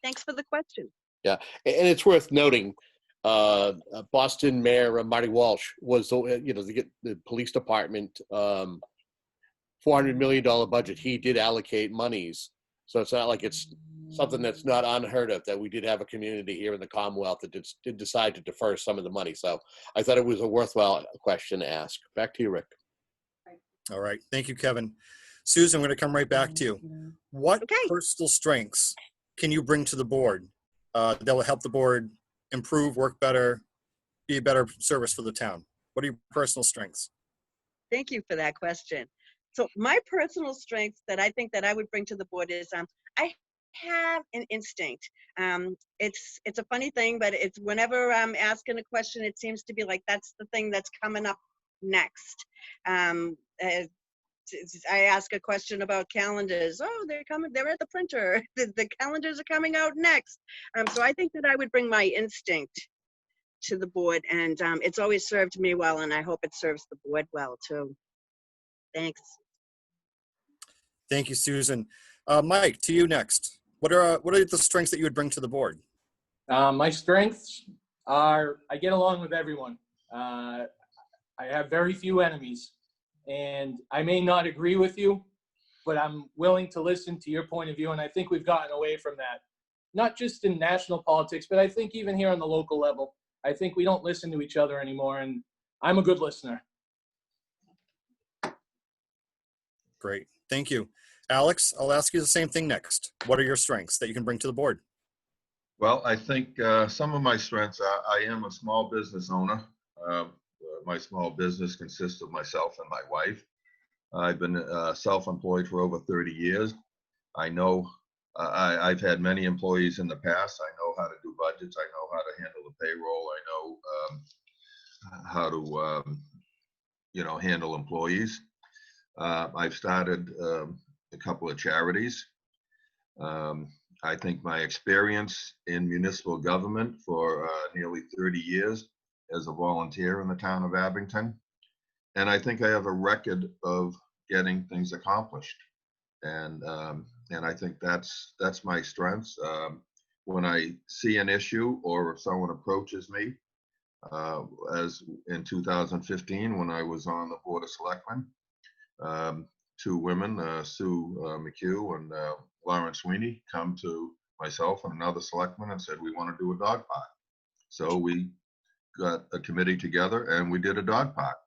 Thanks for the question. Yeah, and it's worth noting, Boston Mayor Marty Walsh was, the police department $400 million budget. He did allocate monies, so it's not like it's something that's not unheard of, that we did have a community here in the Commonwealth that did decide to defer some of the money. So I thought it was a worthwhile question to ask. Back to you, Rick. All right. Thank you, Kevin. Susan, I'm going to come right back to you. What personal strengths can you bring to the board that will help the board improve, work better, be a better service for the town? What are your personal strengths? Thank you for that question. So my personal strength that I think that I would bring to the board is I have an instinct. It's a funny thing, but it's whenever I'm asking a question, it seems to be like that's the thing that's coming up next. I ask a question about calendars. Oh, they're coming. They're at the printer. The calendars are coming out next. So I think that I would bring my instinct to the board, and it's always served me well, and I hope it serves the board well too. Thanks. Thank you, Susan. Mike, to you next. What are the strengths that you would bring to the board? My strengths are I get along with everyone. I have very few enemies, and I may not agree with you, but I'm willing to listen to your point of view, and I think we've gotten away from that. Not just in national politics, but I think even here on the local level, I think we don't listen to each other anymore, and I'm a good listener. Great, thank you. Alex, I'll ask you the same thing next. What are your strengths that you can bring to the board? Well, I think some of my strengths are I am a small business owner. My small business consists of myself and my wife. I've been self-employed for over 30 years. I know I've had many employees in the past. I know how to do budgets. I know how to handle the payroll. I know how to, handle employees. I've started a couple of charities. I think my experience in municipal government for nearly 30 years as a volunteer in the town of Abington. And I think I have a record of getting things accomplished. And I think that's my strengths. When I see an issue or if someone approaches me, as in 2015 when I was on the Board of Selectmen, two women, Sue McHugh and Lauren Sweeney, come to myself and another selectman and said, we want to do a dog park. So we got a committee together and we did a dog park.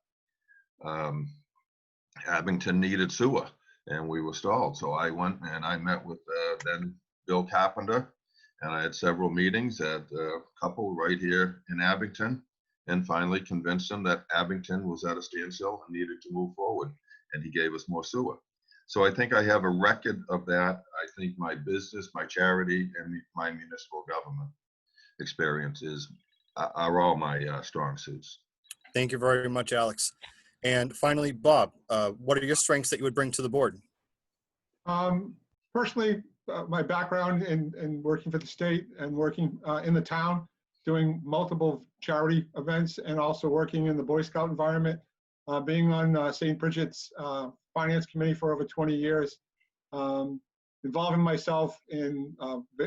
Abington needed sewer and we were stalled. So I went and I met with then Bill Carpenter, and I had several meetings at a couple right here in Abington, and finally convinced him that Abington was at a standstill and needed to move forward, and he gave us more sewer. So I think I have a record of that. I think my business, my charity, and my municipal government experiences are all my strong suits. Thank you very much, Alex. And finally, Bob, what are your strengths that you would bring to the board? Personally, my background in working for the state and working in the town, doing multiple charity events and also working in the Boy Scout environment, being on St. Bridget's Finance Committee for over 20 years, involving myself in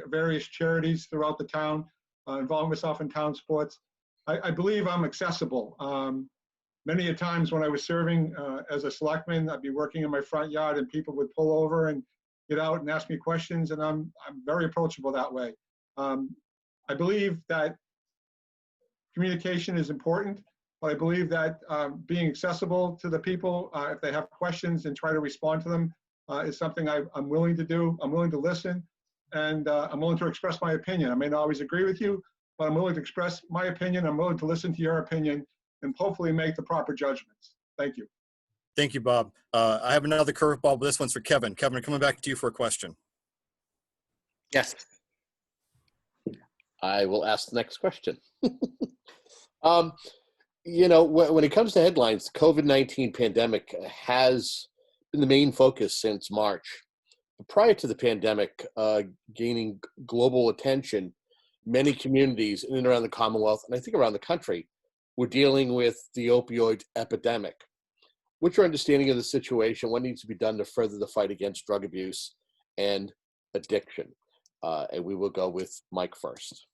various charities throughout the town, involving myself in town sports. I believe I'm accessible. Many a times when I was serving as a selectman, I'd be working in my front yard and people would pull over and get out and ask me questions, and I'm very approachable that way. I believe that communication is important, but I believe that being accessible to the people, if they have questions and try to respond to them, is something I'm willing to do. I'm willing to listen, and I'm willing to express my opinion. I may not always agree with you, but I'm willing to express my opinion. I'm willing to listen to your opinion and hopefully make the proper judgments. Thank you. Thank you, Bob. I have another curveball, but this one's for Kevin. Kevin, coming back to you for a question. Yes. I will ask the next question. When it comes to headlines, the COVID-19 pandemic has been the main focus since March. But prior to the pandemic gaining global attention, many communities in and around the Commonwealth, and I think around the country, were dealing with the opioid epidemic. What's your understanding of the situation? What needs to be done to further the fight against drug abuse and addiction? And we will go with Mike first.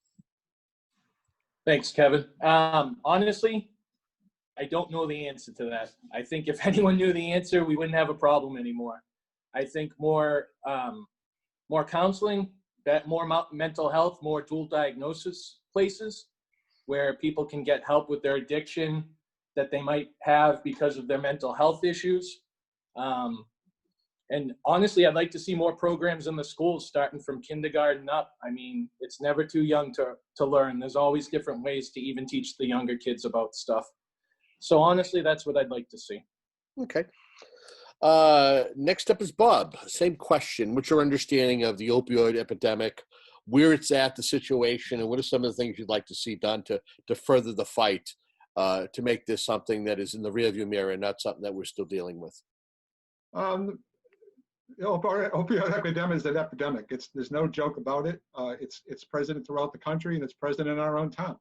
Thanks, Kevin. Honestly, I don't know the answer to that. I think if anyone knew the answer, we wouldn't have a problem anymore. I think more counseling, more mental health, more dual diagnosis places where people can get help with their addiction that they might have because of their mental health issues. And honestly, I'd like to see more programs in the schools starting from kindergarten up. I mean, it's never too young to learn. There's always different ways to even teach the younger kids about stuff. So honestly, that's what I'd like to see. Okay. Next up is Bob. Same question. What's your understanding of the opioid epidemic, where it's at, the situation, and what are some of the things you'd like to see done to further the fight, to make this something that is in the rearview mirror and not something that we're still dealing with? The opioid epidemic is an epidemic. There's no joke about it. It's present throughout the country, and it's present in our own town.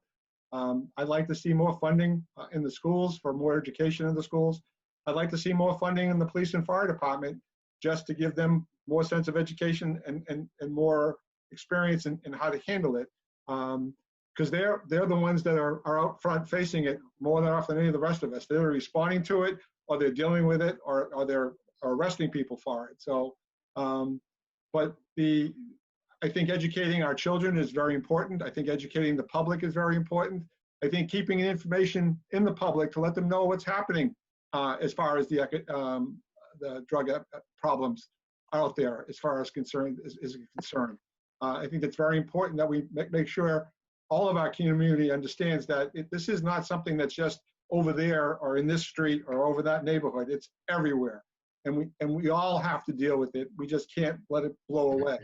I'd like to see more funding in the schools for more education in the schools. I'd like to see more funding in the police and fire department, just to give them more sense of education and more experience in how to handle it. Because they're the ones that are out front facing it more than often than any of the rest of us. They're responding to it, or they're dealing with it, or they're arresting people for it. So, but I think educating our children is very important. I think educating the public is very important. I think keeping information in the public to let them know what's happening as far as the drug problems out there, as far as is concerned. I think it's very important that we make sure all of our community understands that this is not something that's just over there or in this street or over that neighborhood. It's everywhere. And we all have to deal with it. We just can't let it blow away.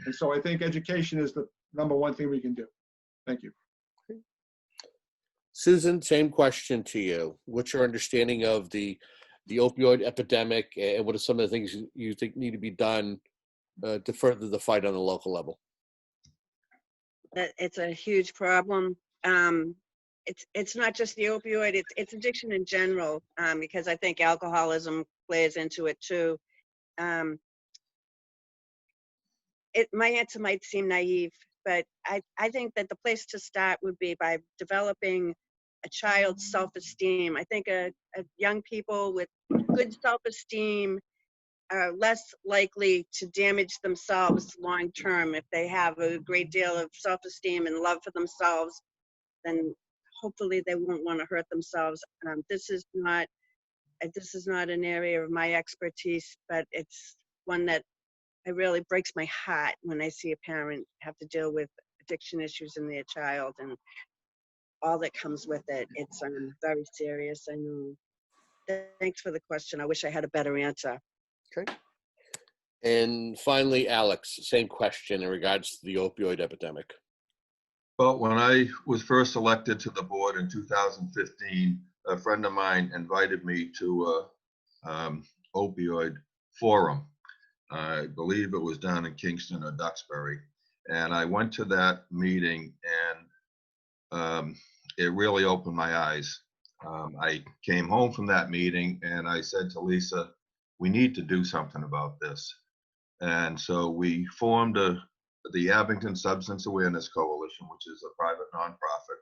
And so I think education is the #1 thing we can do. Thank you. Susan, same question to you. What's your understanding of the opioid epidemic, and what are some of the things you think need to be done to further the fight on the local level? It's a huge problem. It's not just the opioid, it's addiction in general, because I think alcoholism plays into it too. My answer might seem naive, but I think that the place to start would be by developing a child's self-esteem. I think young people with good self-esteem are less likely to damage themselves long term. If they have a great deal of self-esteem and love for themselves, then hopefully they won't want to hurt themselves. This is not an area of my expertise, but it's one that it really breaks my heart when I see a parent have to deal with addiction issues in their child and all that comes with it. It's very serious, I know. Thanks for the question. I wish I had a better answer. Okay. And finally, Alex, same question in regards to the opioid epidemic. Well, when I was first elected to the board in 2015, a friend of mine invited me to a opioid forum. I believe it was down in Kingston or Duxbury. And I went to that meeting, and it really opened my eyes. I came home from that meeting and I said to Lisa, we need to do something about this. And so we formed the Abington Substance Awareness Coalition, which is a private nonprofit.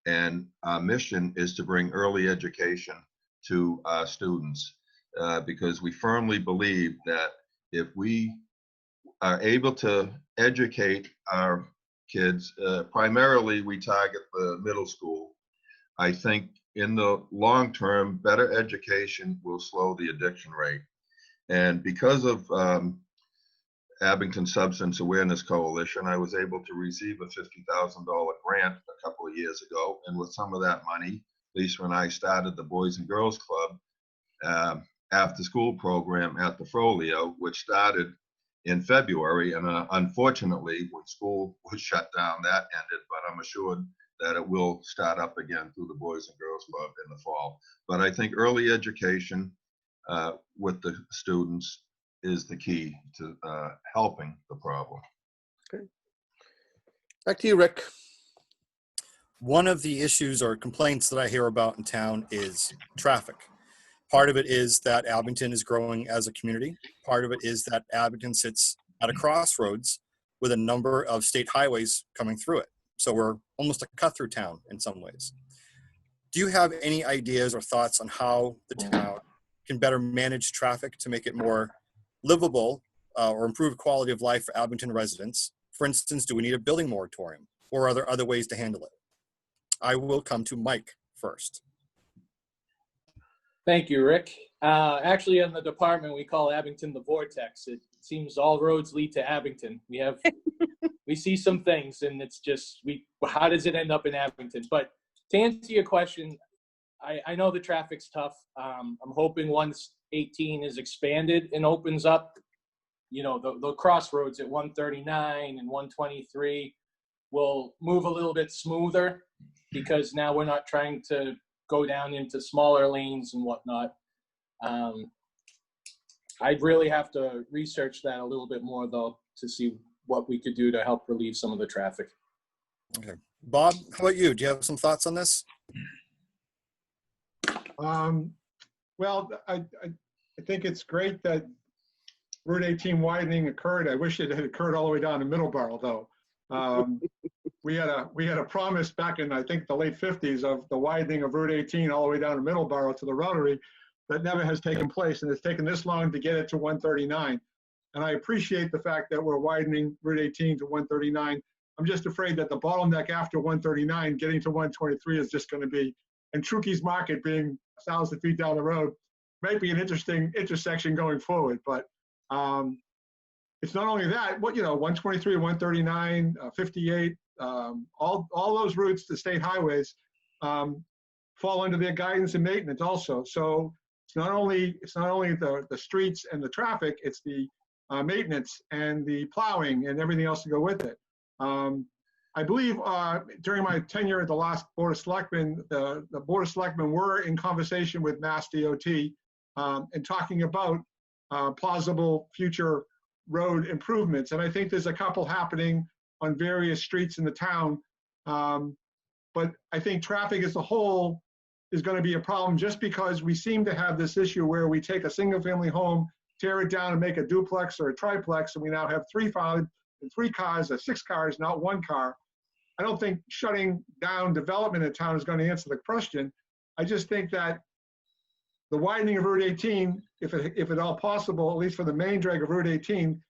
And our mission is to bring early education to our students, because we firmly believe that if we are able to educate our kids, primarily we target the middle school, I think in the long term, better education will slow the addiction rate. And because of Abington Substance Awareness Coalition, I was able to receive a $50,000 grant a couple of years ago. And with some of that money, Lisa and I started the Boys and Girls Club after school program at the Folio, which started in February. And unfortunately, when school was shut down, that ended, but I'm assured that it will start up again through the Boys and Girls Club in the fall. But I think early education with the students is the key to helping the problem. Okay. Back to you, Rick. One of the issues or complaints that I hear about in town is traffic. Part of it is that Abington is growing as a community. Part of it is that Abington sits at a crossroads with a number of state highways coming through it. So we're almost a cut-through town in some ways. Do you have any ideas or thoughts on how the town can better manage traffic to make it more livable or improve quality of life for Abington residents? For instance, do we need a building moratorium, or are there other ways to handle it? I will come to Mike first. Thank you, Rick. Actually, in the department, we call Abington the vortex. It seems all roads lead to Abington. We see some things, and it's just, how does it end up in Abington? But to answer your question, I know the traffic's tough. I'm hoping once 18 is expanded and opens up, you know, the crossroads at 139 and 123 will move a little bit smoother, because now we're not trying to go down into smaller lanes and whatnot. I'd really have to research that a little bit more, though, to see what we could do to help relieve some of the traffic. Okay. Bob, how about you? Do you have some thoughts on this? Well, I think it's great that Route 18 widening occurred. I wish it had occurred all the way down to Middleborough, though. We had a promise back in, I think, the late 50s of the widening of Route 18 all the way down to Middleborough to the Rotary. That never has taken place, and it's taken this long to get it to 139. And I appreciate the fact that we're widening Route 18 to 139. I'm just afraid that the bottleneck after 139, getting to 123, is just going to be, and Trukey's Market being 1,000 feet down the road, might be an interesting intersection going forward. But it's not only that, what, you know, 123, 139, 58, all those routes, the state highways, fall under their guidance and maintenance also. So it's not only the streets and the traffic, it's the maintenance and the plowing and everything else to go with it. I believe during my tenure at the last Board of Selectmen, the Board of Selectmen were in conversation with Mass DOT and talking about plausible future road improvements. And I think there's a couple happening on various streets in the town. But I think traffic as a whole is going to be a problem, just because we seem to have this issue where we take a single family home, tear it down and make a duplex or a triplex, and we now have three cars or 6 cars, not 1 car. I don't think shutting down development in town is going to answer the question. I just think that the widening of Route 18, if at all possible, at least for the main drag of Route 18,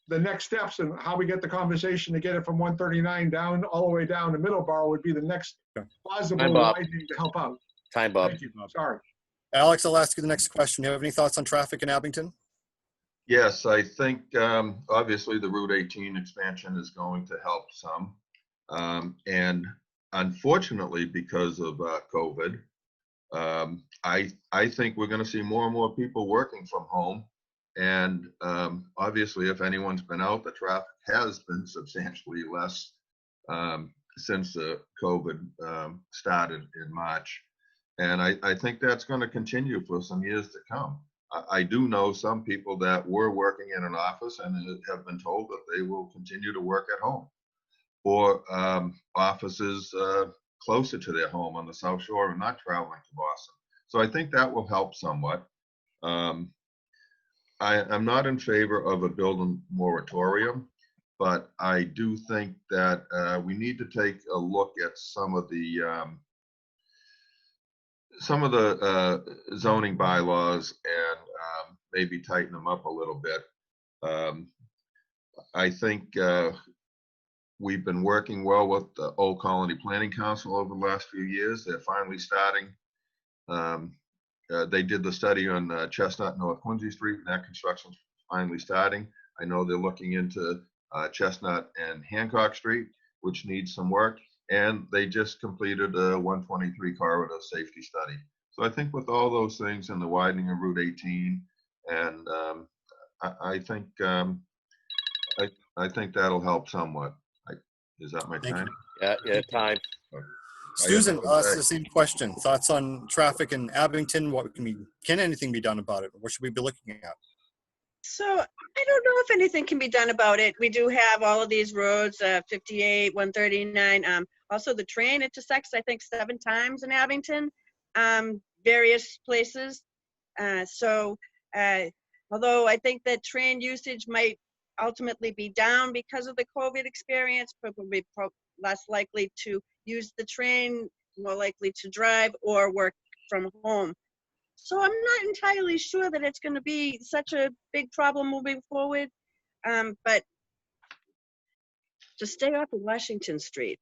the next steps and how we get the conversation to get it from 139 down all the way down to Middleborough would be the next plausible widening to help out. Time, Bob. Thank you. Sorry. Alex, I'll ask you the next question. Do you have any thoughts on traffic in Abington? Yes, I think obviously the Route 18 expansion is going to help some. And unfortunately, because of COVID, I think we're going to see more and more people working from home. And obviously, if anyone's been out, the traffic has been substantially less since the COVID started in March. And I think that's going to continue for some years to come. I do know some people that were working in an office and have been told that they will continue to work at home, or offices closer to their home on the South Shore and not traveling to Boston. So I think that will help somewhat. I'm not in favor of a building moratorium, but I do think that we need to take a look at some of the zoning bylaws and maybe tighten them up a little bit. I think we've been working well with the Old Colony Planning Council over the last few years. They're finally starting. They did the study on Chestnut and North Quincy Street, and that construction's finally starting. I know they're looking into Chestnut and Hancock Street, which needs some work. And they just completed a 123 corridor safety study. So I think with all those things and the widening of Route 18, and I think that'll help somewhat. Is that my time? Yeah, time. Susan, the same question. Thoughts on traffic in Abington? Can anything be done about it? What should we be looking at? So I don't know if anything can be done about it. We do have all of these roads, 58, 139. Also, the train intersects, I think, 7 times in Abington, various places. Although I think that train usage might ultimately be down because of the COVID experience, probably less likely to use the train, more likely to drive or work from home. So I'm not entirely sure that it's going to be such a big problem moving forward, but just stay off of Washington Street.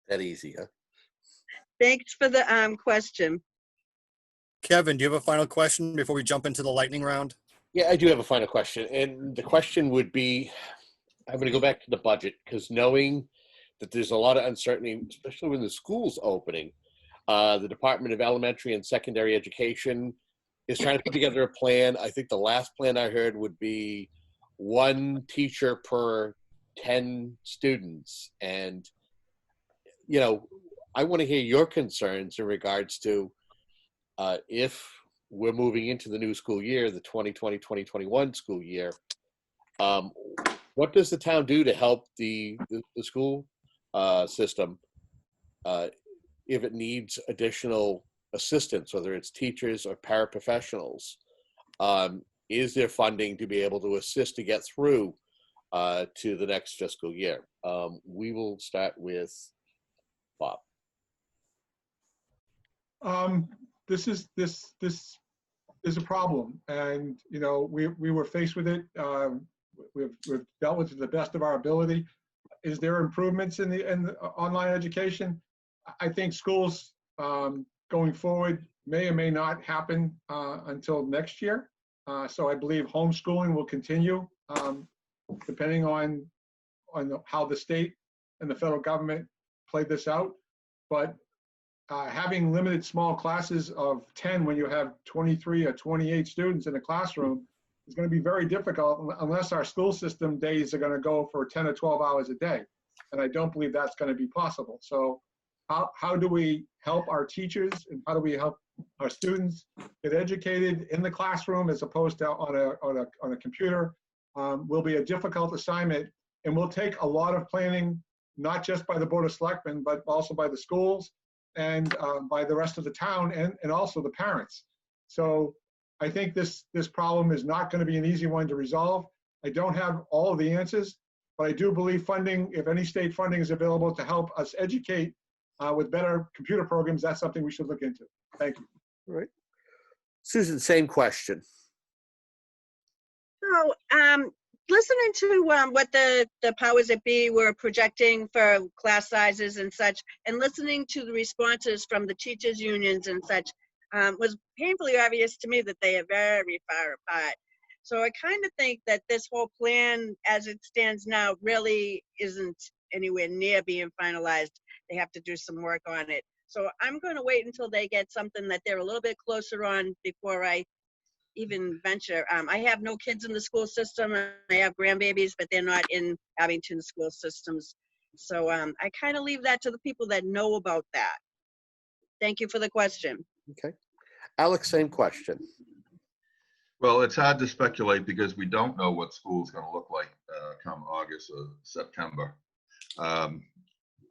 That easy, huh? Thanks for the question. Kevin, do you have a final question before we jump into the lightning round? Yeah, I do have a final question. And the question would be, I'm going to go back to the budget, because knowing that there's a lot of uncertainty, especially when the school's opening, The Department of Elementary and Secondary Education is trying to put together a plan. I think the last plan I heard would be 1 teacher per 10 students. And, you know, I want to hear your concerns in regards to if we're moving into the new school year, the 2020-2021 school year, what does the town do to help the school system if it needs additional assistance, whether it's teachers or paraprofessionals? Is there funding to be able to assist to get through to the next fiscal year? We will start with Bob. This is a problem, and you know we were faced with it. We've dealt with it to the best of our ability. Is there improvements in the online education? I think schools going forward may or may not happen until next year. So I believe homeschooling will continue, depending on how the state and the federal government play this out. But having limited small classes of 10 when you have 23 or 28 students in a classroom is going to be very difficult unless our school system days are going to go for 10 or 12 hours a day. And I don't believe that's going to be possible. So how do we help our teachers, and how do we help our students get educated in the classroom as opposed to on a computer? Will be a difficult assignment, and will take a lot of planning, not just by the Board of Selectmen, but also by the schools and by the rest of the town, and also the parents. So I think this problem is not going to be an easy one to resolve. I don't have all of the answers, but I do believe funding, if any state funding is available to help us educate with better computer programs, that's something we should look into. Thank you. All right. Susan, same question. So, listening to what the powers that be were projecting for class sizes and such, and listening to the responses from the teachers' unions and such, was painfully obvious to me that they are very far apart. So I kind of think that this whole plan, as it stands now, really isn't anywhere near being finalized. They have to do some work on it. So I'm going to wait until they get something that they're a little bit closer on before I even venture. I have no kids in the school system. I have grandbabies, but they're not in Abington school systems. So I kind of leave that to the people that know about that. Thank you for the question. Okay. Alex, same question. Well, it's hard to speculate because we don't know what school's going to look like come August or September.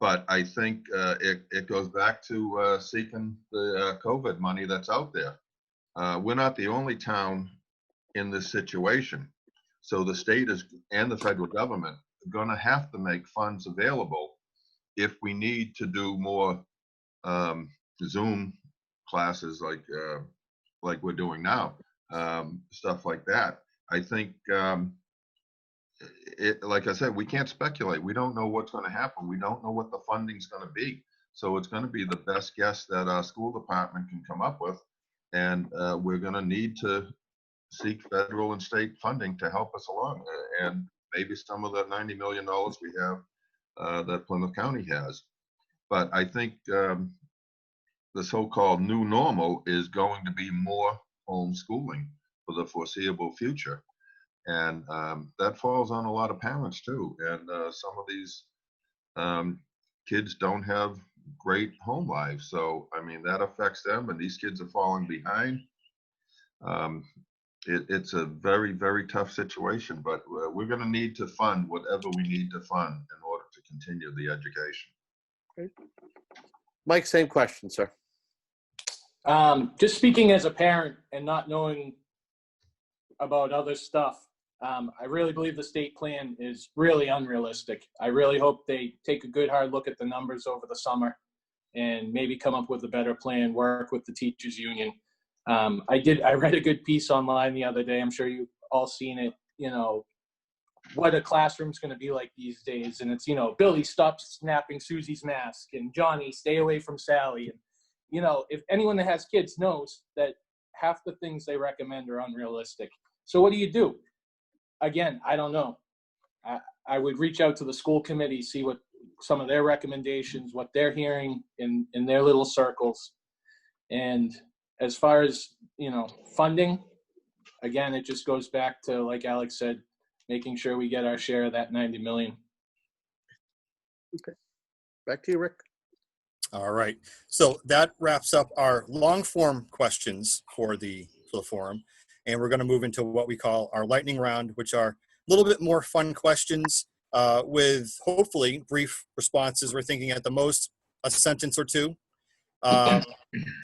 But I think it goes back to seeking the COVID money that's out there. We're not the only town in this situation. So the state and the federal government are going to have to make funds available if we need to do more Zoom classes like we're doing now, stuff like that. I think, like I said, we can't speculate. We don't know what's going to happen. We don't know what the funding's going to be. So it's going to be the best guess that our school department can come up with. And we're going to need to seek federal and state funding to help us along. And maybe some of the $90 million we have that Plymouth County has. But I think the so-called new normal is going to be more homeschooling for the foreseeable future. And that falls on a lot of parents too. And some of these kids don't have great home lives. So, I mean, that affects them, and these kids are falling behind. It's a very, very tough situation, but we're going to need to fund whatever we need to fund in order to continue the education. Okay. Mike, same question, sir. Just speaking as a parent and not knowing about other stuff, I really believe the state plan is really unrealistic. I really hope they take a good hard look at the numbers over the summer and maybe come up with a better plan, work with the teachers union. I read a good piece online the other day. I'm sure you've all seen it, you know, what a classroom's going to be like these days. And it's, you know, Billy, stop snapping Susie's mask, and Johnny, stay away from Sally. And, you know, if anyone that has kids knows that half the things they recommend are unrealistic. So what do you do? Again, I don't know. I would reach out to the school committee, see some of their recommendations, what they're hearing in their little circles. And as far as, funding, again, it just goes back to, like Alex said, making sure we get our share of that 90 million. Okay. Back to you, Rick. All right. So that wraps up our long form questions for the forum. And we're going to move into what we call our lightning round, which are a little bit more fun questions with hopefully brief responses. We're thinking at the most a sentence or two. So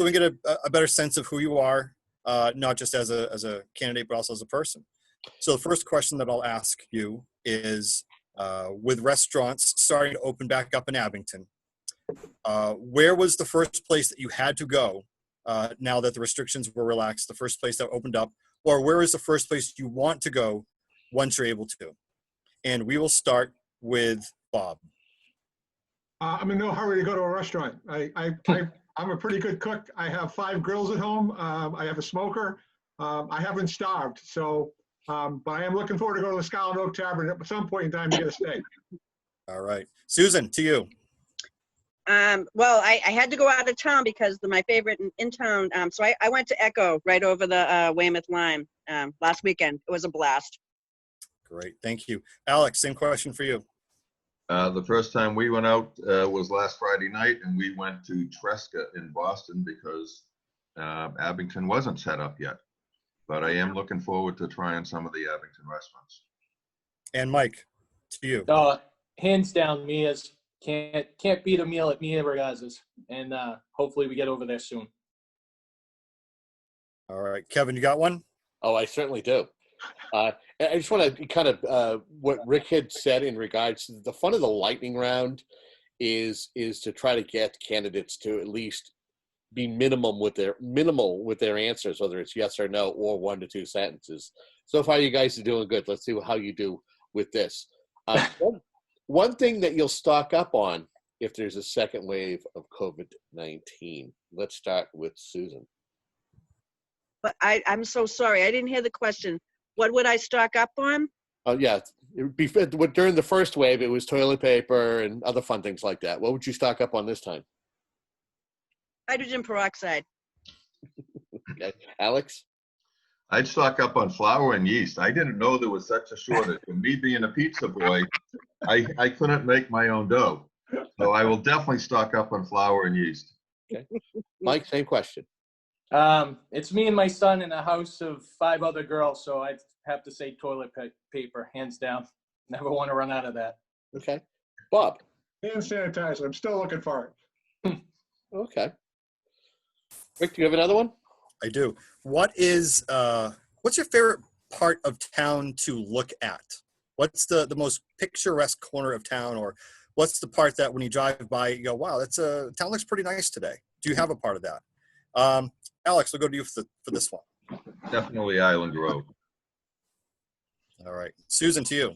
we get a better sense of who you are, not just as a candidate, but also as a person. So the first question that I'll ask you is, with restaurants starting to open back up in Abington, where was the first place that you had to go now that the restrictions were relaxed, the first place that opened up, or where is the first place you want to go once you're able to? And we will start with Bob. I'm in no hurry to go to a restaurant. I'm a pretty good cook. I have 5 grills at home. I have a smoker. I haven't starved, so but I am looking forward to go to the Scarlet Oak Tavern at some point in time to get a steak. All right. Susan, to you. Well, I had to go out of town because my favorite in town. So I went to Echo right over the Weymouth line last weekend. It was a blast. Great. Thank you. Alex, same question for you. The first time we went out was last Friday night, and we went to Tresca in Boston because Abington wasn't set up yet. But I am looking forward to trying some of the Abington restaurants. And Mike, to you. Hands down, Mia's. Can't beat a meal at Mia Vergaz's, and hopefully we get over there soon. All right, Kevin, you got one? Oh, I certainly do. I just want to kind of what Rick had said in regards to the fun of the lightning round is to try to get candidates to at least be minimal with their answers, whether it's yes or no or 1 to 2 sentences. So far, you guys are doing good. Let's see how you do with this. One thing that you'll stock up on if there's a second wave of COVID-19. Let's start with Susan. But I'm so sorry. I didn't hear the question. What would I stock up on? Oh, yeah. During the first wave, it was toilet paper and other fun things like that. What would you stock up on this time? Hydrogen peroxide. Okay. Alex? I'd stock up on flour and yeast. I didn't know there was such a shortage. And me being a pizza boy, I couldn't make my own dough. So I will definitely stock up on flour and yeast. Okay. Mike, same question. It's me and my son in a house of 5 other girls, so I'd have to say toilet paper, hands down. Never want to run out of that. Okay. Bob? Hand sanitizer. I'm still looking for it. Okay. Rick, do you have another one? I do. What's your favorite part of town to look at? What's the most picturesque corner of town, or what's the part that when you drive by, you go, wow, town looks pretty nice today? Do you have a part of that? Alex, we'll go to you for this one. Definitely Island Grove. All right. Susan, to you.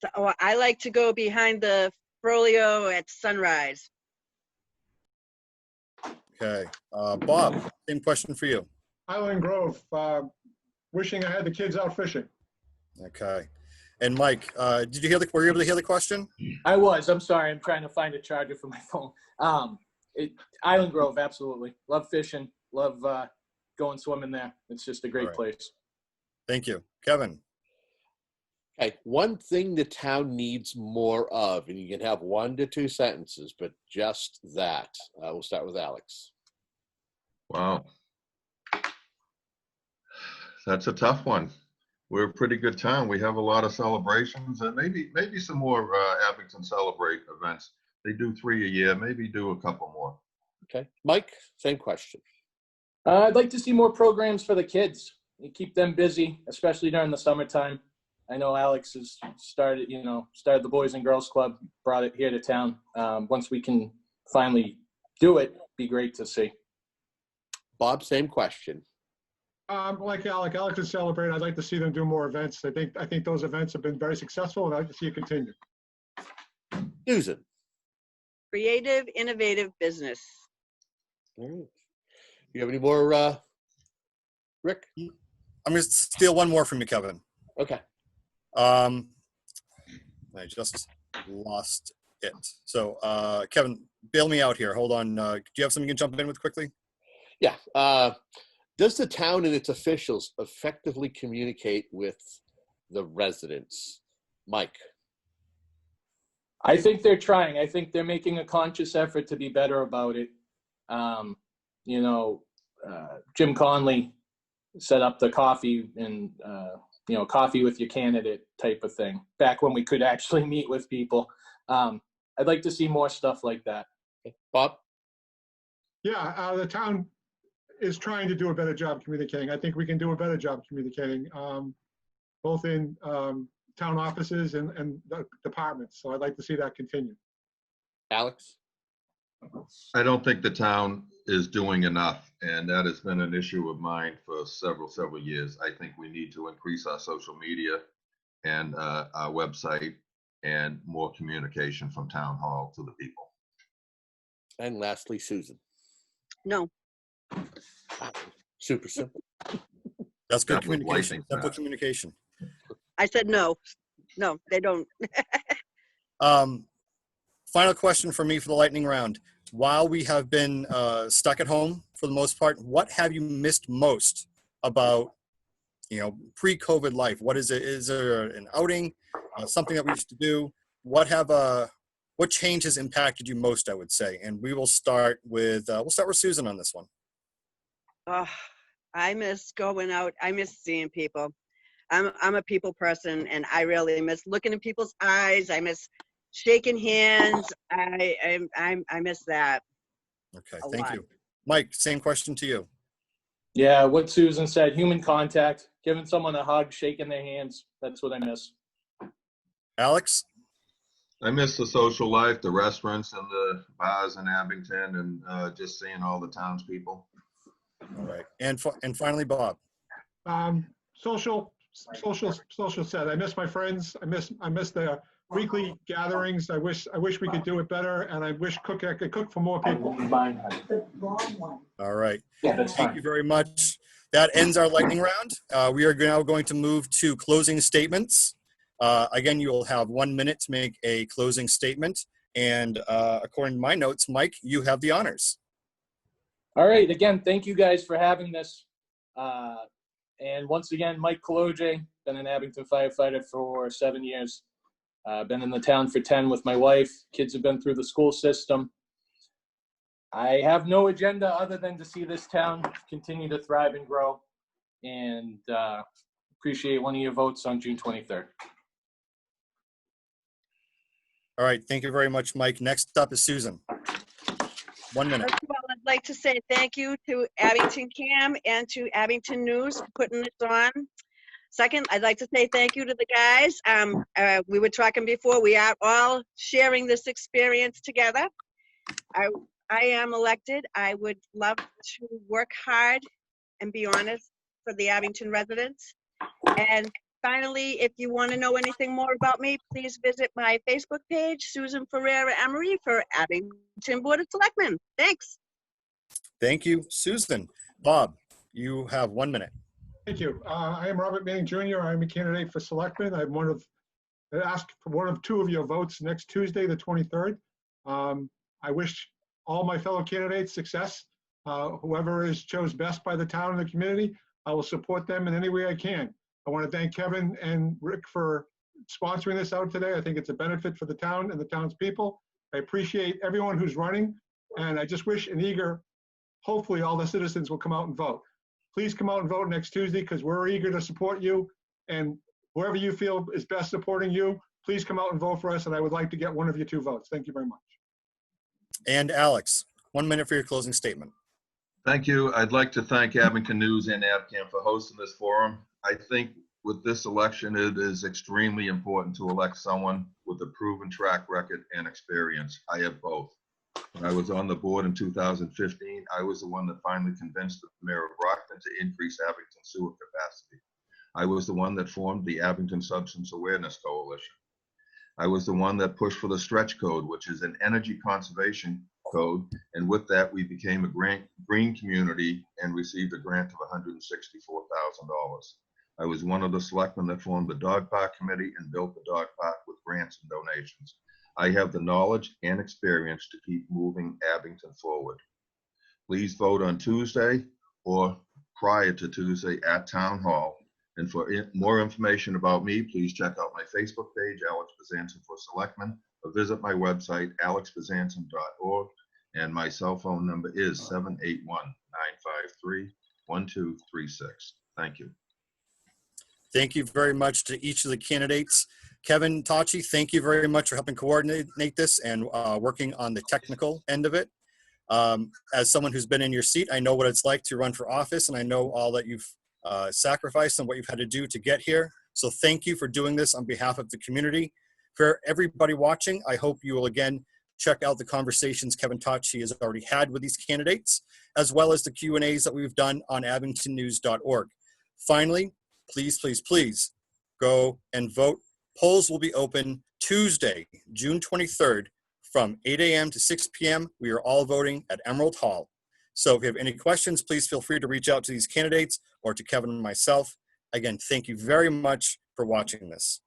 So, I like to go behind the Frollo at sunrise. Okay. Bob, same question for you. Island Grove. Wishing I had the kids out fishing. Okay. And Mike, were you able to hear the question? I was. I'm sorry. I'm trying to find a charger for my phone. Island Grove, absolutely. Love fishing. Love going swimming there. It's just a great place. Thank you. Kevin. Okay. One thing the town needs more of, and you can have 1 to 2 sentences, but just that. We'll start with Alex. Wow. That's a tough one. We're a pretty good town. We have a lot of celebrations, and maybe some more Abington Celebrate events. They do 3 a year, maybe do a couple more. Okay. Mike, same question. I'd like to see more programs for the kids. You keep them busy, especially during the summertime. I know Alex has started the Boys and Girls Club, brought it here to town. Once we can finally do it, be great to see. Bob, same question. Like Alex is celebrating. I'd like to see them do more events. I think those events have been very successful, and I'd like to see it continue. Susan. Creative, innovative business. All right. You have any more, Rick? I'm going to steal one more from you, Kevin. Okay. I just lost it. So, Kevin, bail me out here. Hold on. Do you have something you can jump in with quickly? Yeah. Does the town and its officials effectively communicate with the residents? Mike? I think they're trying. I think they're making a conscious effort to be better about it. You know, Jim Conley set up the coffee and, you know, coffee with your candidate type of thing back when we could actually meet with people. I'd like to see more stuff like that. Bob? Yeah, the town is trying to do a better job communicating. I think we can do a better job communicating, both in town offices and the departments. So I'd like to see that continue. Alex? I don't think the town is doing enough, and that has been an issue of mine for several years. I think we need to increase our social media and our website and more communication from town hall to the people. And lastly, Susan. No. Super simple. That's good That was communication. lightning Simple fast. communication. I said no. No, they don't. Final question for me for the lightning round. While we have been stuck at home for the most part, what have you missed most about, you know, pre-COVID life? What is it? Is there an outing, something that we used to do? What change has impacted you most, I would say? And we will start with Susan on this one. Oh, I miss going out. I miss seeing people. I'm a people person, and I really miss looking in people's eyes. I miss shaking hands. I miss that. Okay, A thank lot. you. Mike, same question to you. Yeah, what Susan said, human contact, giving someone a hug, shaking their hands. That's what I miss. Alex? I miss the social life, the restaurants and the bars in Abington, and just seeing all the townspeople. All right. And finally, Bob. Social set. I miss my friends. I miss the weekly gatherings. I wish we could do it better, and I wish I could cook for more people. All right. Yeah, that's Thank fine. you very much. That ends our lightning round. We are now going to move to closing statements. Again, you will have 1 minute to make a closing statement. And according to my notes, Mike, you have the honors. All right. Again, thank you guys for having this. And once again, Mike Kolodziej, been an Abington firefighter for 7 years. Been in the town for 10 with my wife. Kids have been through the school system. I have no agenda other than to see this town continue to thrive and grow. And appreciate one of your votes on June 23rd. All right. Thank you very much, Mike. Next up is Susan. 1 minute. First of all, I'd like to say thank you to Abington Cam and to Abington News for putting this on. Second, I'd like to say thank you to the guys. We were talking before, we are all sharing this experience together. I am elected. I would love to work hard and be honest for the Abington residents. And finally, if you want to know anything more about me, please visit my Facebook page, Susan Ferreira-Emery for Abington Board of Selectmen. Thanks. Thank you, Susan. Bob, you have 1 minute. Thank you. I am Robert Manning Jr. I'm a candidate for selectman. I'm asked for one of two of your votes next Tuesday, the 23rd. I wish all my fellow candidates success. Whoever is chose best by the town and the community, I will support them in any way I can. I want to thank Kevin and Rick for sponsoring this out today. I think it's a benefit for the town and the townspeople. I appreciate everyone who's running, and I just wish hopefully all the citizens will come out and vote. Please come out and vote next Tuesday, because we're eager to support you, and whoever you feel is best supporting you, please come out and vote for us, and I would like to get one of your two votes. Thank you very much. And Alex, 1 minute for your closing statement. Thank you. I'd like to thank Abington News and AbCam for hosting this forum. I think with this election, it is extremely important to elect someone with a proven track record and experience. I have both. When I was on the board in 2015, I was the one that finally convinced the mayor of Brockton to increase Abington sewer capacity. I was the one that formed the Abington Substance Awareness Coalition. I was the one that pushed for the stretch code, which is an energy conservation code. And with that, we became a green community and received a grant of $164,000. I was one of the selectmen that formed the dog park committee and built the dog park with grants and donations. I have the knowledge and experience to keep moving Abington forward. Please vote on Tuesday or prior to Tuesday at Town Hall. And for more information about me, please check out my Facebook page, Alex Bezanson for Selectmen, or visit my website, alexbezanson.org. And my cell phone number is 781-953-1236. Thank you. Thank you very much to each of the candidates. Kevin Tachi, thank you very much for helping coordinate this and working on the technical end of it. As someone who's been in your seat, I know what it's like to run for office, and I know all that you've sacrificed and what you've had to do to get here. So thank you for doing this on behalf of the community. For everybody watching, I hope you will again check out the conversations Kevin Tachi has already had with these candidates, as well as the Q&As that we've done on abingtonnews.org. Finally, please, please, please go and vote. Polls will be open Tuesday, June 23rd from 8 a.m. to 6 p.m. We are all voting at Emerald Hall. So if you have any questions, please feel free to reach out to these candidates or to Kevin and myself. Again, thank you very much for watching this.